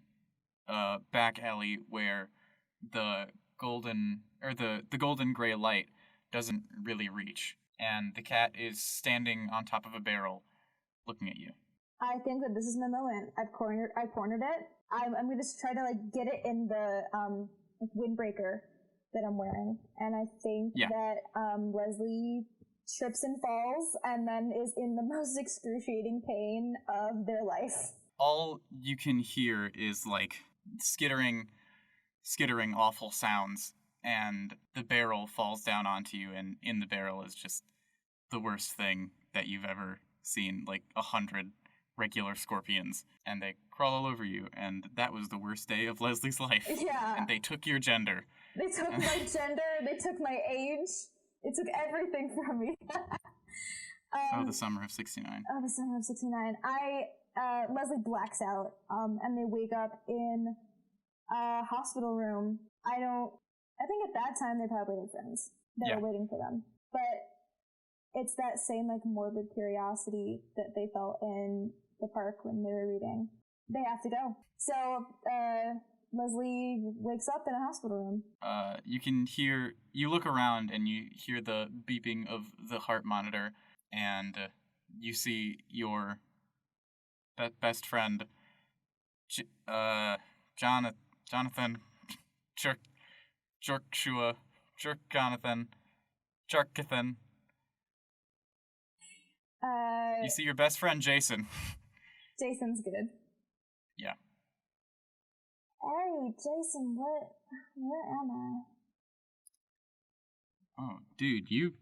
a back alley where the golden gray light doesn't really reach, and the cat is standing on top of a barrel looking at you. I think that this is my moment. I've cornered it. I'm gonna just try to, like, get it in the windbreaker that I'm wearing, and I think that Leslie trips and falls and then is in the most excruciating pain of their life. All you can hear is, like, skittering awful sounds, and the barrel falls down onto you, and in the barrel is just the worst thing that you've ever seen, like 100 regular scorpions, and they crawl all over you, and that was the worst day of Leslie's life. Yeah. And they took your gender. They took my gender, they took my age, they took everything from me. The summer of 69. Oh, the summer of 69. Leslie blacks out, and they wake up in a hospital room. I think at that time they probably had friends that were waiting for them. But it's that same, like, morbid curiosity that they felt in the park when they were reading. They have to go. So, Leslie wakes up in a hospital room. You look around and you hear the beeping of the heart monitor, and you see your best friend, Jonathan, Jerkshua, Jonathan, Jarkathan. You see your best friend, Jason. Jason's good. Yeah. Hey, Jason, where am I? Oh, dude, you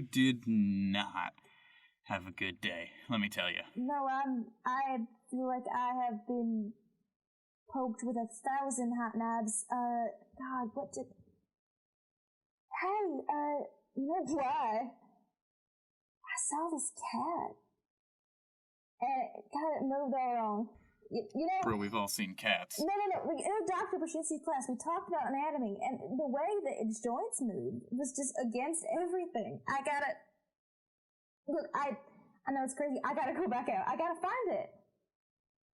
did not have a good day, let me tell you. No, I feel like I have been poked with 1,000 hot knives. God, what did... Hey, you know why? I saw this cat. And it kind of moved all wrong. You know... Bro, we've all seen cats. No. In Dr. Brzezinski's class, we talked about anatomy, and the way that its joints moved was just against everything. Look, I know it's crazy. I gotta go back out. I gotta find it.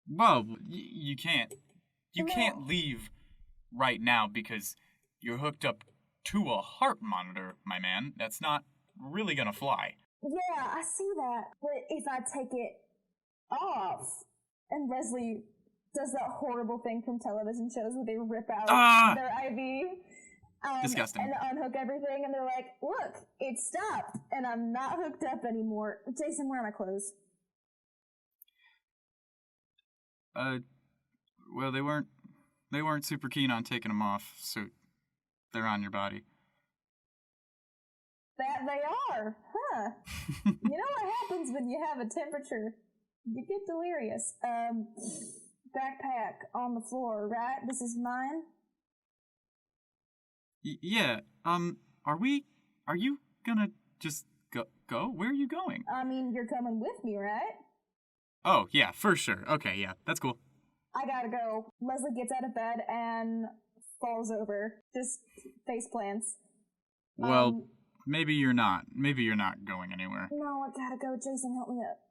Well, you can't. You can't leave right now because you're hooked up to a heart monitor, my man. That's not really gonna fly. Yeah, I see that. But if I take it off, and Leslie does that horrible thing from television shows where they rip out their IV. Disgusting. And unhook everything, and they're like, look, it stopped, and I'm not hooked up anymore. Jason, where are my clothes? Well, they weren't super keen on taking them off, so they're on your body. That they are, huh? You know what happens when you have a temperature? You get delirious. Backpack on the floor, right? This is mine? Yeah, are you gonna just go? Where are you going? I mean, you're coming with me, right? Oh, yeah, for sure. Okay, yeah, that's cool. I gotta go. Leslie gets out of bed and falls over. Just face plants. Well, maybe you're not. Maybe you're not going anywhere. No, I gotta go. Jason, help me up.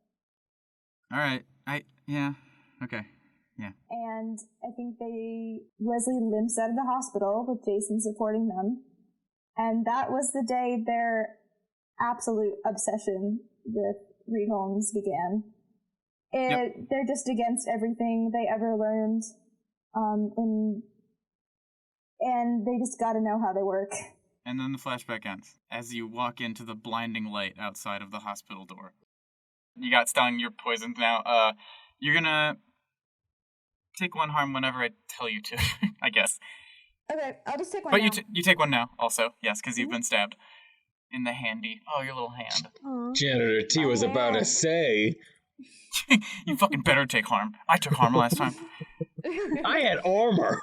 Alright, yeah, okay, yeah. And I think Leslie limps out of the hospital with Jason supporting them. And that was the day their absolute obsession with Reedholms began. They're just against everything they ever learned, and they just gotta know how they work. And then the flashback ends, as you walk into the blinding light outside of the hospital door. You got stung, you're poisoned now. You're gonna take one harm whenever I tell you to, I guess. Okay, I'll just take one But now. you take one now, also, yes, because you've been stabbed. In the handy. Oh, your little hand. Janitor T was about to say... You fucking better take harm. I took harm last time. I had armor.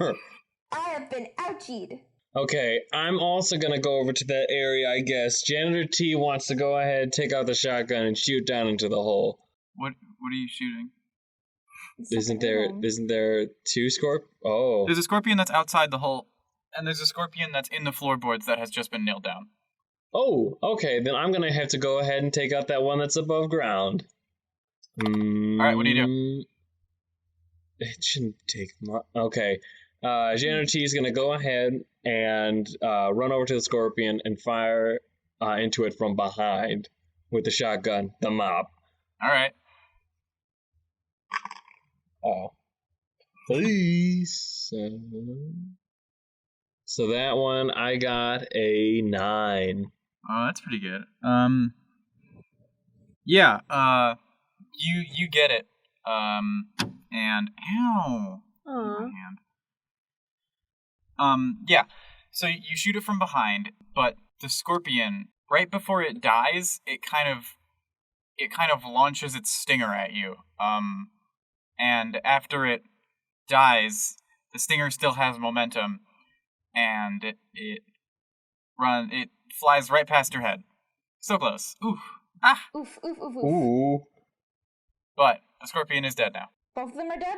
I have been ouchied. Okay, I'm also gonna go over to that area, I guess. Janitor T wants to go ahead, take out the shotgun, and shoot down into the hole. What are you shooting? Isn't there two Oh. There's a scorpion that's outside the hole, and there's a scorpion that's in the floorboards that has just been nailed down. Oh, okay, then I'm gonna have to go ahead and take out that one that's above ground. Alright, what do you do? It shouldn't take much. Okay. Janitor T is gonna go ahead and run over to the scorpion and fire into it from behind with the shotgun, the mop. Alright. Oh. Please. So that one, I got a 9. Oh, that's pretty good. Yeah, you get it. And ow. My hand. Yeah. So you shoot it from behind, but the scorpion, right before it dies, it kind of launches its stinger at you. And after it dies, the stinger still has momentum, and it flies right past your head. So close. Oof. Ah. Oof, oof, oof, oof. Ooh. But the scorpion is dead now. Both of them are dead?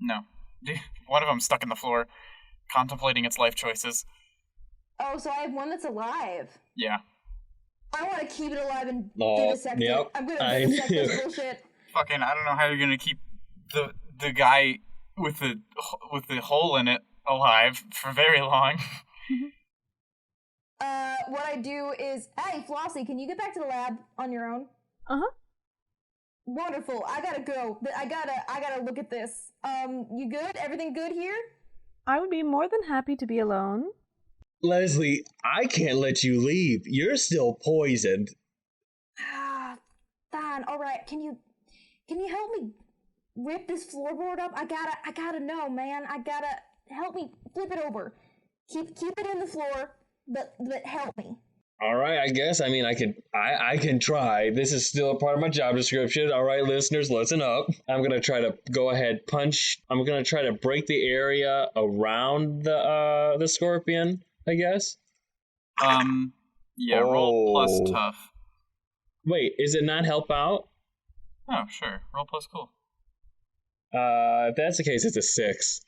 No. One of them's stuck in the floor, contemplating its life choices. Oh, so I have one that's alive. Yeah. I want to keep it alive and Oh, vivisect yep. it. I'm going to vivisect this bullshit. Fucking, I don't know how you're gonna keep the guy with the hole in it alive for very long. What I do is, hey, Flossie, can you get back to the lab on your own? Uh-huh. Wonderful. I gotta go. I gotta look at this. You good? Everything good here? I would be more than happy to be alone. Leslie, I can't let you leave. You're still poisoned. Ah, fine. All right. Can you help me rip this floorboard up? I gotta know, man. Help me flip it over. Keep it in the floor, but help me. All right, I guess. I mean, I can try. This is still a part of my job description. All right, listeners, listen up. I'm gonna try to go ahead punch. I'm gonna try to break the area around the scorpion, I guess. Yeah. Roll plus tough. Wait, is it not help out? Oh, sure. Roll plus cool. If that's the case, it's a 6.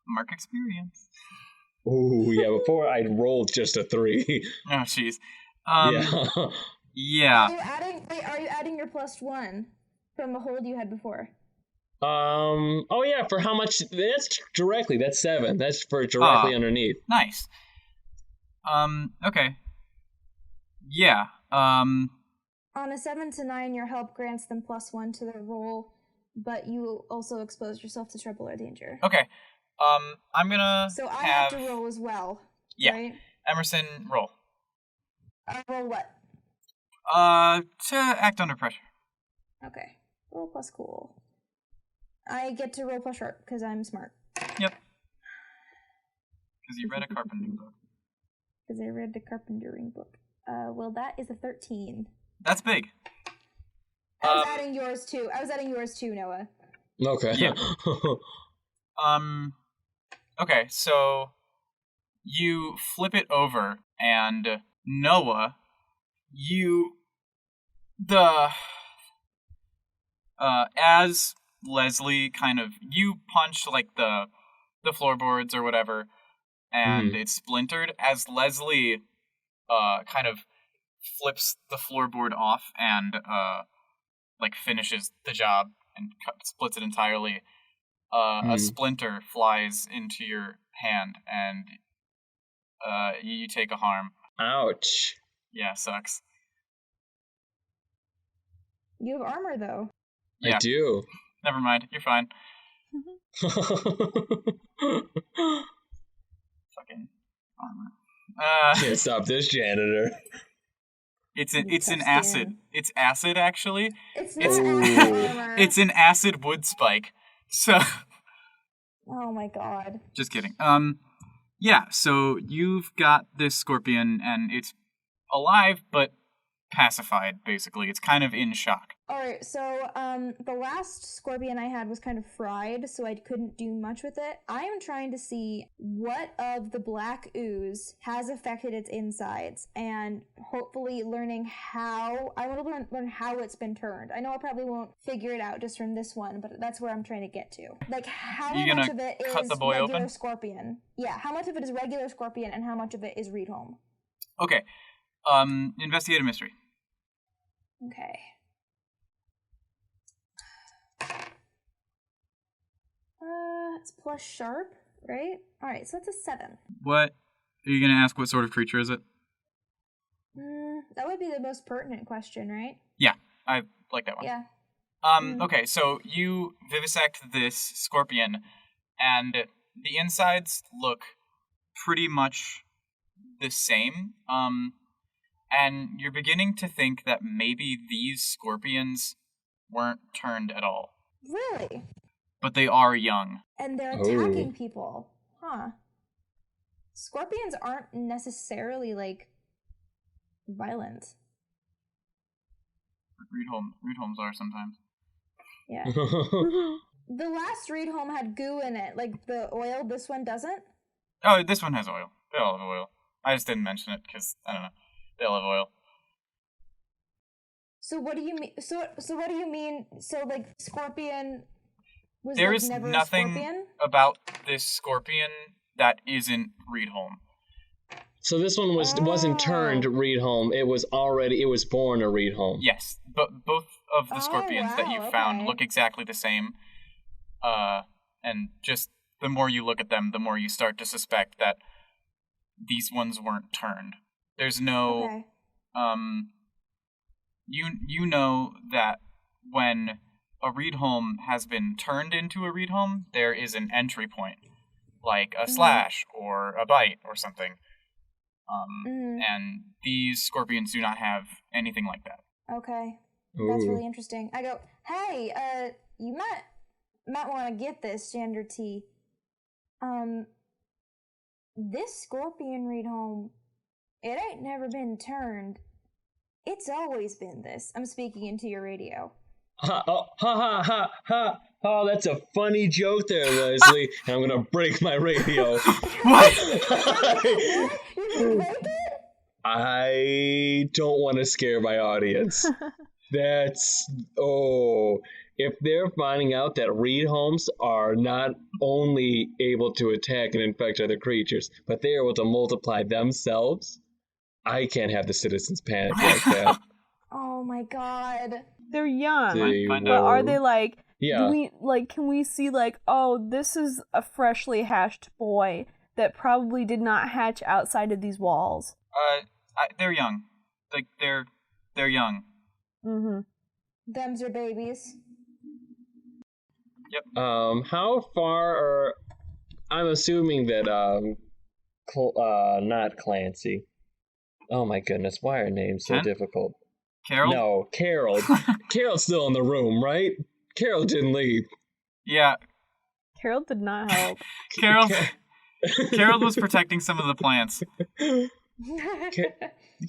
Mark experience. Ooh, yeah. Before I rolled just a 3. Oh, jeez. Yeah. Yeah. Are you adding your +1 from the hold you had before? Oh yeah. For how much? That's 7. That's for directly underneath. Nice. Okay. Yeah. On a 7 to 9, your help grants them +1 to their roll, but you also expose yourself to trouble or danger. Okay. I'm gonna. So I have to roll as well. Yeah. Right? Emerson, roll. Roll what? To act under pressure. Okay. Roll plus cool. I get to roll plus sharp because I'm smart. Yep. Because you read a carpentering book. Because I read the carpentering book. Well, that is a 13. That's big. I was adding yours too, Noah. Okay. Yeah. Okay, so you flip it over, and Noah, as Leslie you punch, like, the floorboards or whatever, and it's splintered. As Leslie, kind of flips the floorboard off and, finishes the job and splits it entirely, a splinter flies into your hand, and you take a harm. Ouch. Yeah, sucks. You have armor, though. Yeah. I do. Never mind, you're fine. Fucking armor. Can't stop this janitor. It's an acid. It's acid, actually. It's not acid armor. It's an acid wood spike. So. Oh my god. Just kidding. Yeah. So you've got this scorpion, and it's alive, but pacified. Basically, it's kind of in shock. All right. So, the last scorpion I had was kind of fried, so I couldn't do much with it. I am trying to see what of the black ooze has affected its insides, and hopefully learning how. I want to learn how it's been turned. I know I probably won't figure it out just from this one, but that's where I'm trying to get to. Like, how much of it is cut the boy regular open? Scorpion? Yeah, how much of it is regular scorpion, and how much of it is Reedholm? Okay. Investigate a mystery. Okay. It's plus sharp, right? Alright, so that's a 7. What? Are you going to ask what sort of creature is it? That would be the most pertinent question, right? Yeah, I like that one. Yeah. Okay, so you vivisect this scorpion, and the insides look pretty much the same. And you're beginning to think that maybe these scorpions weren't turned at all. Really? But they are young. And they're attacking people. Huh. Scorpions aren't necessarily, like, violent. Reedholms are sometimes. Yeah. The last Reedholm had goo in it, like the oil. This one doesn't? Oh, this one has oil. They all have oil. I just didn't mention it because, I don't know. They all have oil. So what do you mean? So what do you mean? So, like, scorpion was There like is never nothing a scorpion? about this scorpion that isn't Reedholm. So this one wasn't turned Reedholm. It was born a Reedholm. Yes, but both of the scorpions that you found look exactly the same. And just the more you look at them, the more you start to suspect that these ones weren't turned. There's no, you know that when a Reedholm has been turned into a Reedholm, there is an entry point, like a slash or a bite or something. And these scorpions do not have anything like that. Okay. That's really interesting. I go, hey, you might want to get this, Gender T. This scorpion Reedholm, it ain't never been turned. It's always been this. I'm speaking into your radio. Ha ha ha ha. Oh, that's a funny joke there, Leslie. And I'm gonna break my radio. What? You can break it? I don't want to scare my audience. If they're finding out that Reedholms are not only able to attack and infect other creatures, but they're able to multiply themselves, I can't have the citizens panic like that. Oh my god. They're young. Find But out. are they like, Yeah. can we see like, oh, this is a freshly hatched boy that probably did not hatch outside of these walls? They're young. Like, they're young. Mm-hmm. Them's are babies. Yep. How far are... I'm assuming that, not Clancy. Oh my goodness, why are names so Ken? difficult? Carol? No, Carol. Carol's still in the room, right? Carol didn't leave. Yeah, Carol did not help. Carol was protecting some of the plants.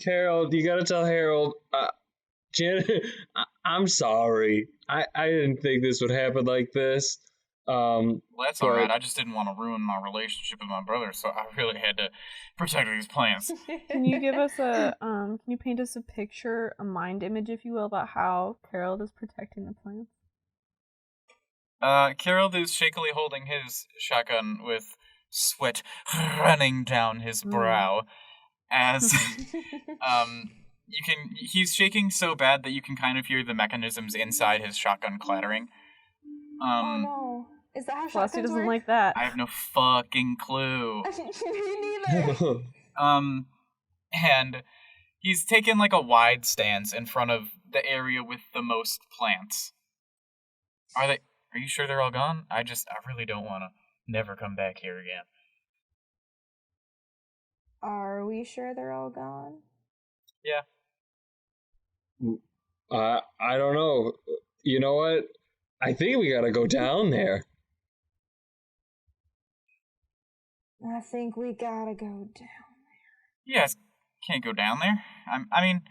Carol, you gotta tell Harold. Jen, I'm sorry. I didn't think this would happen like this. Well, that's alright. I just didn't want to ruin my relationship with my brother, so I really had to protect these plants. Can you give us can you paint us a picture, a mind image, if you will, about how Carol is protecting the plants? Carol is shakily holding his shotgun with sweat running down his brow as he's shaking so bad that you can kind of hear the mechanisms inside his shotgun clattering. Oh no. Is that how Flossie shotguns doesn't work? like that. I have no fucking clue. Me neither. And he's taken like a wide stance in front of the area with the most plants. Are you sure they're all gone? I really don't want to never come back here again. Are we sure they're all gone? Yeah. I don't know. You know what? I think we gotta go down there. I think we gotta go down. You guys can't go down there. I mean...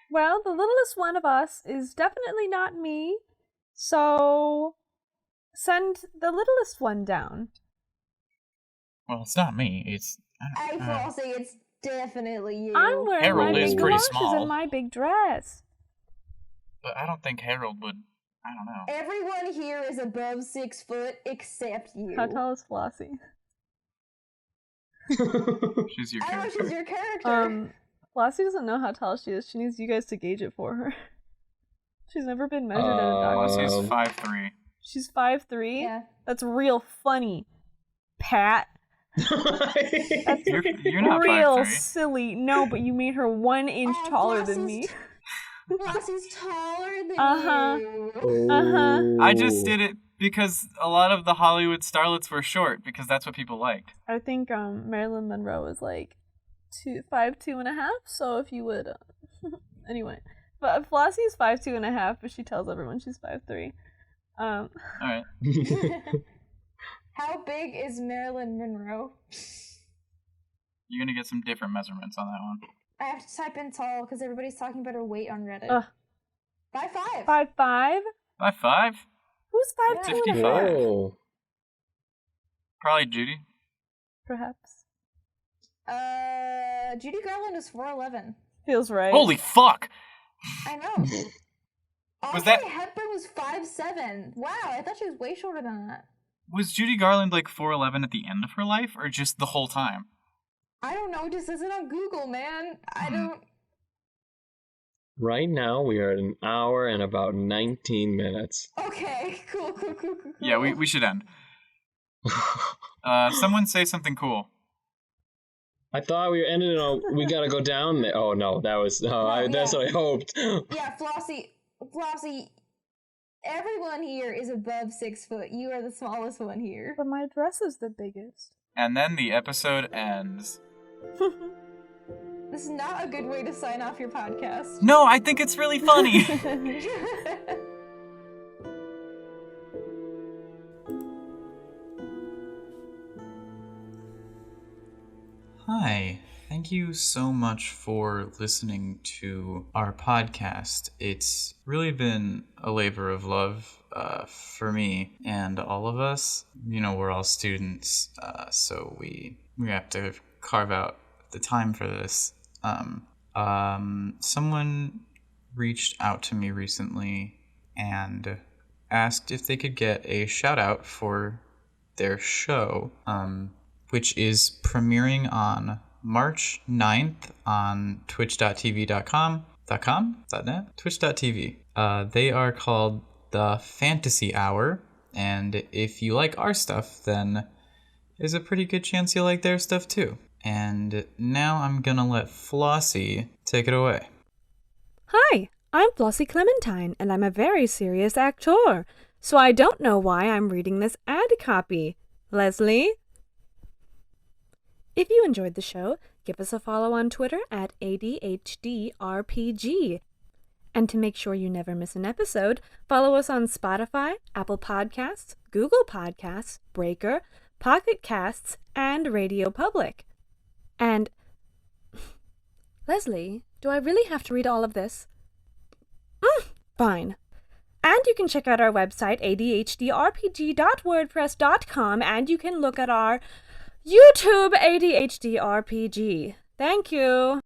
Well, the littlest one of us is definitely not me, so send the littlest one down. Well, it's not me. It's... Hey, Flossie, it's definitely you. I'm wearing Harold my is big pretty galoshes small. and my big dress. But I don't think Harold would... I don't know. Everyone here is above 6 foot except you. How tall is Flossie? She's your I know character. she's your character. Flossie doesn't know how tall she is. She needs you guys to gauge it for her. She's never been measured at a doctor. Flossie's 5'3". She's 5'3"? Yeah. That's real funny, Pat. You're not real 5'3". silly. No, but you made her 1 inch taller than me. Flossie's taller than Uh-huh. you. Uh-huh. I just did it because a lot of the Hollywood starlets were short, because that's what people liked. I think Marilyn Monroe is like 5'2.5". So if you would, anyway, but Flossie's 5'2.5", but she tells everyone she's 5'3". Alright. How big is Marilyn Monroe? You're gonna get some different measurements on that one. I have to type in tall because everybody's talking about her weight on Reddit. 5'5". 5'5"? 5'5"? Who's 5'2.5"? 55. Whoa. Probably Judy. Perhaps. Judy Garland is 4'11". Feels right. Holy fuck! I know. Was that- Hepburn was 5'7". Wow, I thought she was way shorter than that. Was Judy Garland like 4'11" at the end of her life, or just the whole time? I don't know, it just says it on Google, man. I don't... Right now, we are at an hour and about 19 minutes. Okay, cool. Yeah, we should end. Someone say something cool. I thought we ended on we gotta go down there. Oh no, that was that's what I hoped. Yeah, Flossie, everyone here is above 6 foot. You are the smallest one here. But my dress is the biggest. And then the episode ends. This is not a good way to sign off your podcast. No, I think it's really funny. Hi, thank you so much for listening to our podcast. It's really been a labor of love for me and all of us. You know, we're all students, so we have to carve out the time for this. Someone reached out to me recently and asked if they could get a shout out for their show, which is premiering on March 9th on twitch.tv.com. .net? Twitch.tv. They are called The Fantasy Hour, and if you like our stuff, then there's a pretty good chance you'll like their stuff too. And now I'm gonna let Flossie take it away. Hi, I'm Flossie Clementine, and I'm a very serious actor, so I don't know why I'm reading this ad copy. Leslie? If you enjoyed the show, give us a follow on Twitter at ADHDRPG. And to make sure you never miss an episode, follow us on Spotify, Apple Podcasts, Google Podcasts, Breaker, Pocket Casts, and Radio Public. And... Leslie, do I really have to read all of this? Fine. And you can check out our website, adhdrpg.wordpress.com, and you can look at our YouTube ADHD RPG. Thank you.